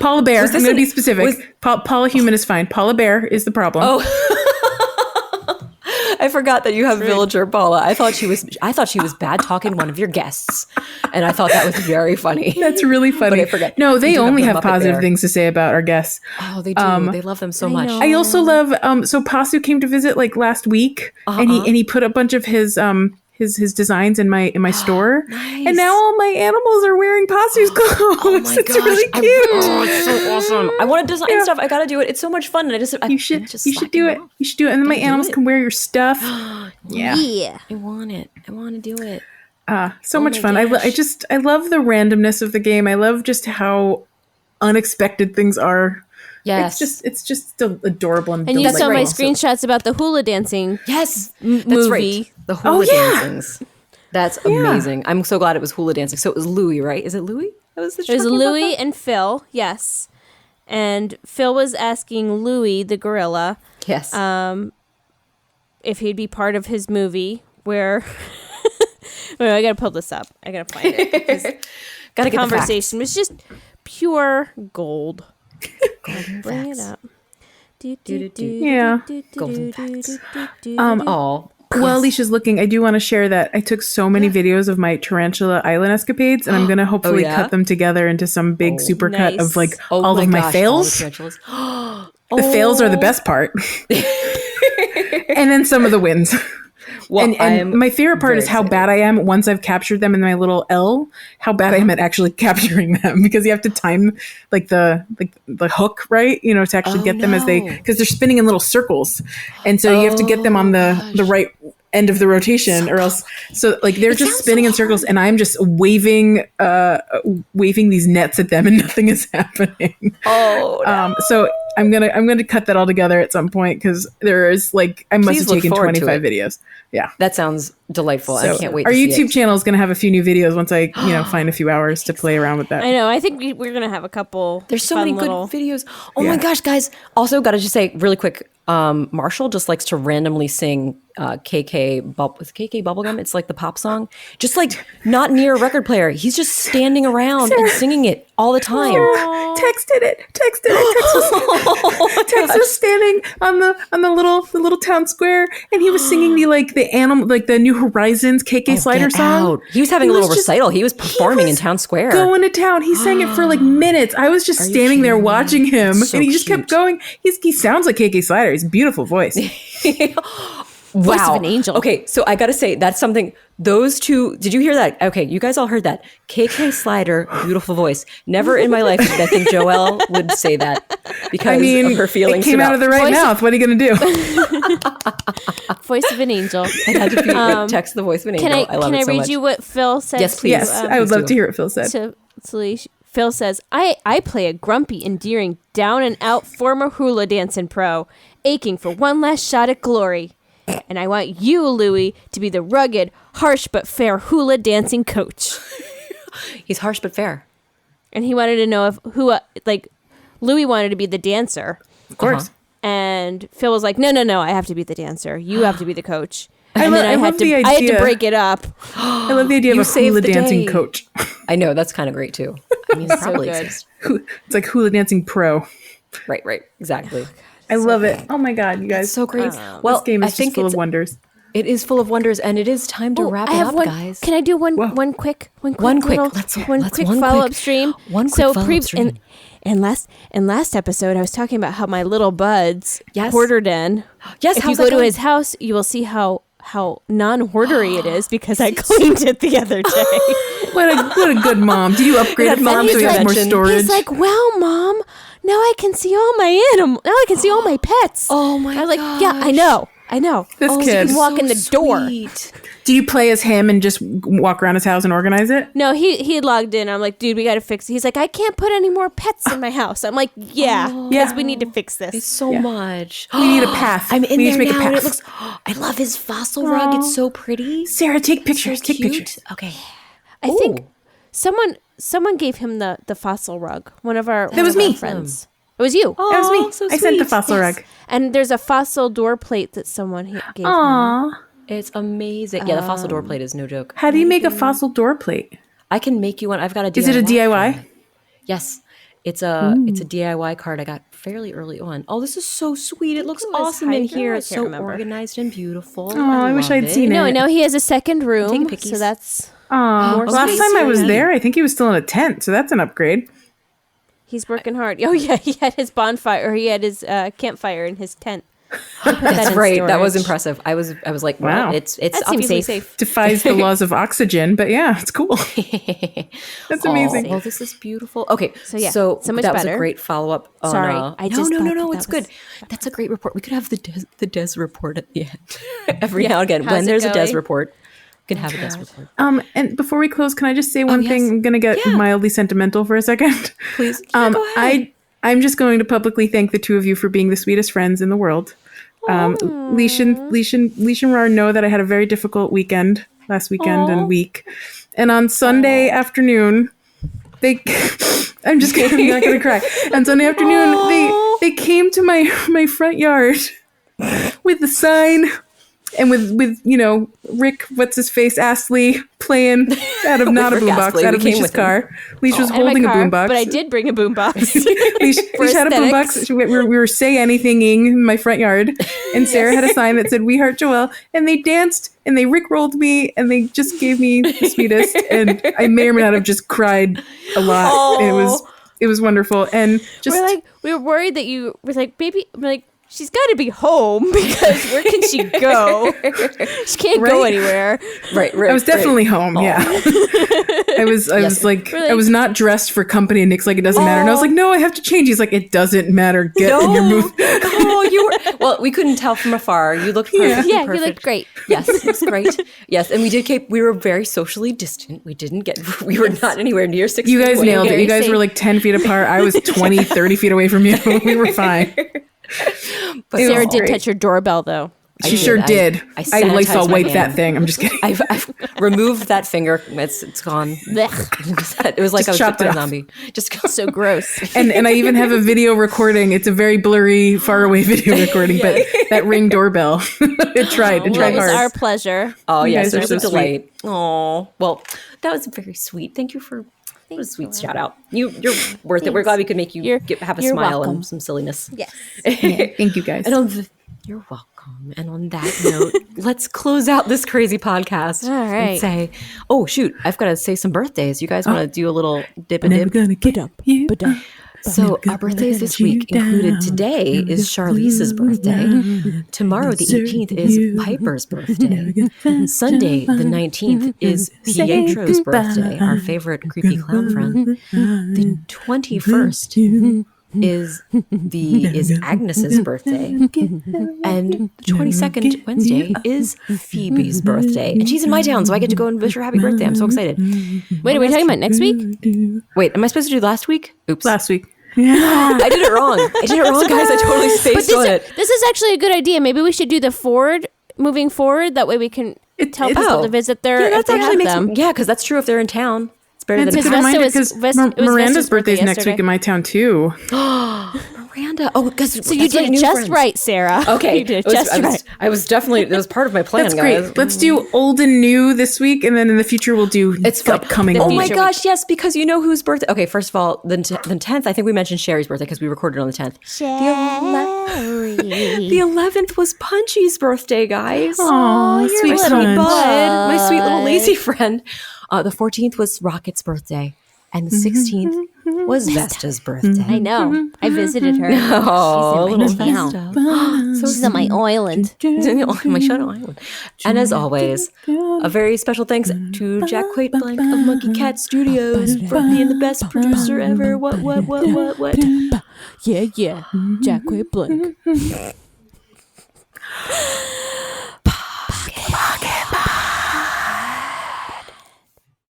Paula Bear. I'm this going to be an- specific. Paula Human is fine. Paula Bear is the problem. I forgot that you have villager Paula. I thought she was bad talking one of your guests, and I thought that was very funny. That's really funny. But I forgot. No, they You do only the have Muppet positive Bear. things to say about our guests. Oh, they do. They love them so much. know. I also love so Pasu came to visit like last week and he put a bunch of his designs in my store. Nice. And now all my animals are wearing Pasu's clothes. Oh my It's gosh. really cute. It's so awesome. I want to design stuff. I got to do it. It's so much fun. And You should do it. You should do it. And then my animals can wear your stuff. Yeah. Yeah. I want it. I want to do it. So much fun. my gosh. I love the randomness of the game. I love just how unexpected things are. Yes. It's just still adorable and And you saw my delightful. screenshots about the hula dancing. Yes. That's movie. right. The hula yeah. dancings. That's amazing. I'm so glad it was hula dancing. So it was Louis, right? Is it Louis? That was the It was talking about Louis that? and Phil, yes. And Phil was asking Louis, the gorilla, Yes. if he'd be part of his movie where... Wait, I gotta pull this up. I gotta find it. because Gotta The get conversation was just pure gold. Golden Bring it facts. up. Yeah. Golden facts. Um, Oh. While Alicia's looking, I do want to share that I took so many videos of my Tarantula Island escapades, and I'm going to hopefully yeah? cut them together into some big supercut nice. of like Oh all of my gosh, all the fails. tarantulas. The fails are the best part. And then some of the wins. Well, and I'm my favorite part very is how excited. bad I am once I've captured them in my little L, how bad I am at actually capturing them because you have to time like the hook, right? You know, to actually get them as they, because they're spinning in little circles. And so you have to get them on the right end of the rotation or else. So like they're just spinning in circles and I'm just waving these nets at them and nothing is happening. Oh, no. So I'm gonna cut that all together at some point because there is like I must Please have look taken forward to 25 it. videos. Yeah. That sounds delightful. I So can't wait our to see YouTube it. channel is going to have a few new videos once I, find a few hours to play around with that. I know. I think we're gonna have a couple. There's so fun many good little- videos. Oh my gosh, guys. Also, got to just say really quick, Marshall just likes to randomly sing KK Bubblegum. It's like the pop song. Just like not near a record player. He's just standing around and singing it all the time. Texted it. Tex was standing on the little town square, and he was singing the New Horizons KK Slider Get song. out. He was having a He little was just- recital. He was performing in town square. Going to town. He sang it for like minutes. I was just standing there watching him, So and he just kept cute. going. He sounds like KK Slider. He's a beautiful voice. Voice Wow. of an angel. Okay, so I gotta say that's something. Those two. Did you hear that? Okay, you guys all heard that. KK Slider, beautiful voice. Never in my life did I think Joelle would say that because of her feelings. It came out of the right mouth. What are you going to do? Voice of an angel. It had to be text the voice of an angel. I love Can it I so read much. you what Phil said? Yes, please. Yes, I would love to hear what Phil said. To Leash. Phil says, I play a grumpy, endearing, down and out former hula dancing pro, aching for one last shot at glory. And I want you, Louie, to be the rugged, harsh but fair hula dancing coach. He's harsh but fair. And he wanted to know if Louie wanted to be the dancer. Of course. And Phil was like, no, I have to be the dancer. You have to be the coach. I And then I love the had to idea. break it up. I love the idea of a saved hula the dancing day. coach. I know that's kind of great too. I mean, it probably good. exists. It's like hula dancing pro. Right, exactly. I love it. Oh my God, you guys. So great. Well, this game is just full of wonders. It is full of wonders, and it is time to wrap it up, guys. Can I do one quick One quick follow up stream? One quick follow-up stream. And last episode, I was talking about how my little bud's hoarder den. Yes, if how's you go that to going? his house, you will see how non-hoardery it is because I cleaned it the other day. What a good mom. Did you upgrade it, mom, so he's you have more like- storage? He's like, well, Mom, now I can see all my animals. Now I can see all my pets. Oh my I was like, yeah, I know. This So kid. you can walk in the door. Do you play as him and just walk around his house and organize it? No, he logged in. I'm like, dude, we got to fix it. He's like, I can't put any more pets in my house. I'm like, yeah, because we need to fix this. It's so much. We need a path. I'm in we there need to make now, a and path. it looks. I love his fossil rug. It's so pretty. Sarah, take pictures. So Take cute. pictures. Okay. I think someone gave him the fossil rug. One of our was me. friends. It was you. That was me. so I sent the sweet. fossil Yes. rug. And there's a fossil door plate that someone gave him. Aww. It's amazing. Yeah, the fossil door plate is no joke. How do you make a fossil door plate? I can make you one. I've got a DIY. Is it a DIY? card. Yes. It's a DIY card I got fairly early on. Oh, this is so sweet. It looks it was awesome in Hydra? here. I It's can't so remember. organized and beautiful. Oh, I wish love I'd seen No, it. no, he has a second room. Taking pickies. So that's Aw. Last space time I for was him. there, I think he was still in a tent, so that's an upgrade. he's working hard. Oh yeah, he had his bonfire or he had his campfire in his tent. That's right. That was storage. impressive. I was like, wow, Wow. it's That seems obviously safe. Defies the laws of oxygen, but yeah, it's cool. That's amazing. Well, this is beautiful. Okay, So, yeah, so so much that was better. a great follow up. Sorry, I just no, thought that it's was- good. That's a great report. We could have the Des report at the end every now and again. How's When it there's a Des going? report, we can have a Des report. And before we close, can I just say one yes. thing? I'm gonna get mildly sentimental for a second. Please, go ahead. I'm just going to publicly thank the two of you for being the sweetest friends in the world. Leash and Rar know that I had a very difficult weekend last weekend and week. And on Sunday afternoon, I'm just kidding, I'm not gonna cry. On Sunday afternoon, they came to my front yard with the sign and with Rick, what's his face, Astley playing out of not a Rick boombox, Astley, out we of came Leash's with him. car. Leash was And my holding a car, boombox. but I did bring a boombox. Leash had a aesthetics. boombox. We were say anythinging in my front yard, and Sarah had a sign that said "We Heart Joelle," and they danced and they rickrolled me and they just gave me the sweetest. And I may or may not have just cried a lot. It was wonderful, and just we were worried that you were like, baby, I'm like, she's got to be home because where can she go? She can't go Right. anywhere. right. I was definitely home. Yeah, I was like, I was not dressed for company. And Nick's like, it doesn't matter, and I was like, no, I have to change. He's like, it doesn't matter. Get in your move. Oh, you were. Well, we couldn't tell from afar. You looked perfect. Yeah, perfect. you looked great. Yes, it was great. Yes, and we were very socially distant. We were not anywhere near 6 You feet guys away. nailed it. Very You guys safe. were like 10 feet apart. I was 20, 30 feet away from you. We were fine. But It was Sarah did great. touch your doorbell though. She sure did. I I sanitized Lysol my wiped that hand. thing. I'm just kidding. I've removed that finger. It's gone. Blech. It was like Just I was chopped bit by it a off. zombie. Just So gross. And I even have a video recording. It's a very blurry, far away video recording, but that Ring doorbell. It tried Well, it hard. was our pleasure. oh You yes, guys are there's so a sweet. delight. Oh well, that was very sweet. Thank you for. What a sweet shout out. You're worth it. We're glad we could make you have a you're smile welcome. and some silliness. Yes. Thank you guys. And you're welcome. And on that note, let's close out this crazy podcast. All right. And say, oh shoot, I've got to say some birthdays. You guys want to do a little dip and Never dip? gonna get up you. So our birthdays this week included today is Charlize's birthday. Tomorrow, the 18th, is Piper's birthday. Sunday, the 19th, is Pietro's birthday, our favorite creepy clown friend. The 21st is Agnes's birthday, and the 22nd Wednesday is Phoebe's birthday, and she's in my town, so I get to go and wish her happy birthday. I'm so excited. Wait, are we talking about next week? Wait, am I supposed to do last week? Oops, Last week. I did it wrong. Guys. I totally spaced on it. This is actually a good idea. Maybe we should do the moving forward. That way we can tell people to visit their. Yeah, that's if they actually have makes them. because that's true if they're in town. It's better than It's a good reminder because Miranda's birthday is next week in my town too. Miranda. Oh, because So you did it just right, Sarah. Okay, You did it just right. I was definitely that was part of my plan. That's guys. great. Let's do old and new this week, and then in the future we'll do upcoming. Oh old. my gosh, yes, because you know whose birthday. Okay, first of all, the 10th. I think we mentioned Sherry's birthday because we recorded on the 10th. The 11th was Punchy's birthday, guys. Aw, your sweet little Punch. bud. My sweet little lazy friend. The 14th was Rocket's birthday, and the 16th was Vesta's birthday. I know. I visited her. Oh, She's little in my town. Vesta. She's on my island. My Shadow Island. And as always, a very special thanks to Jack Quaid Blank of Monkey Cat Studios for being the best producer ever. What? Yeah. Jack Quaid Blank.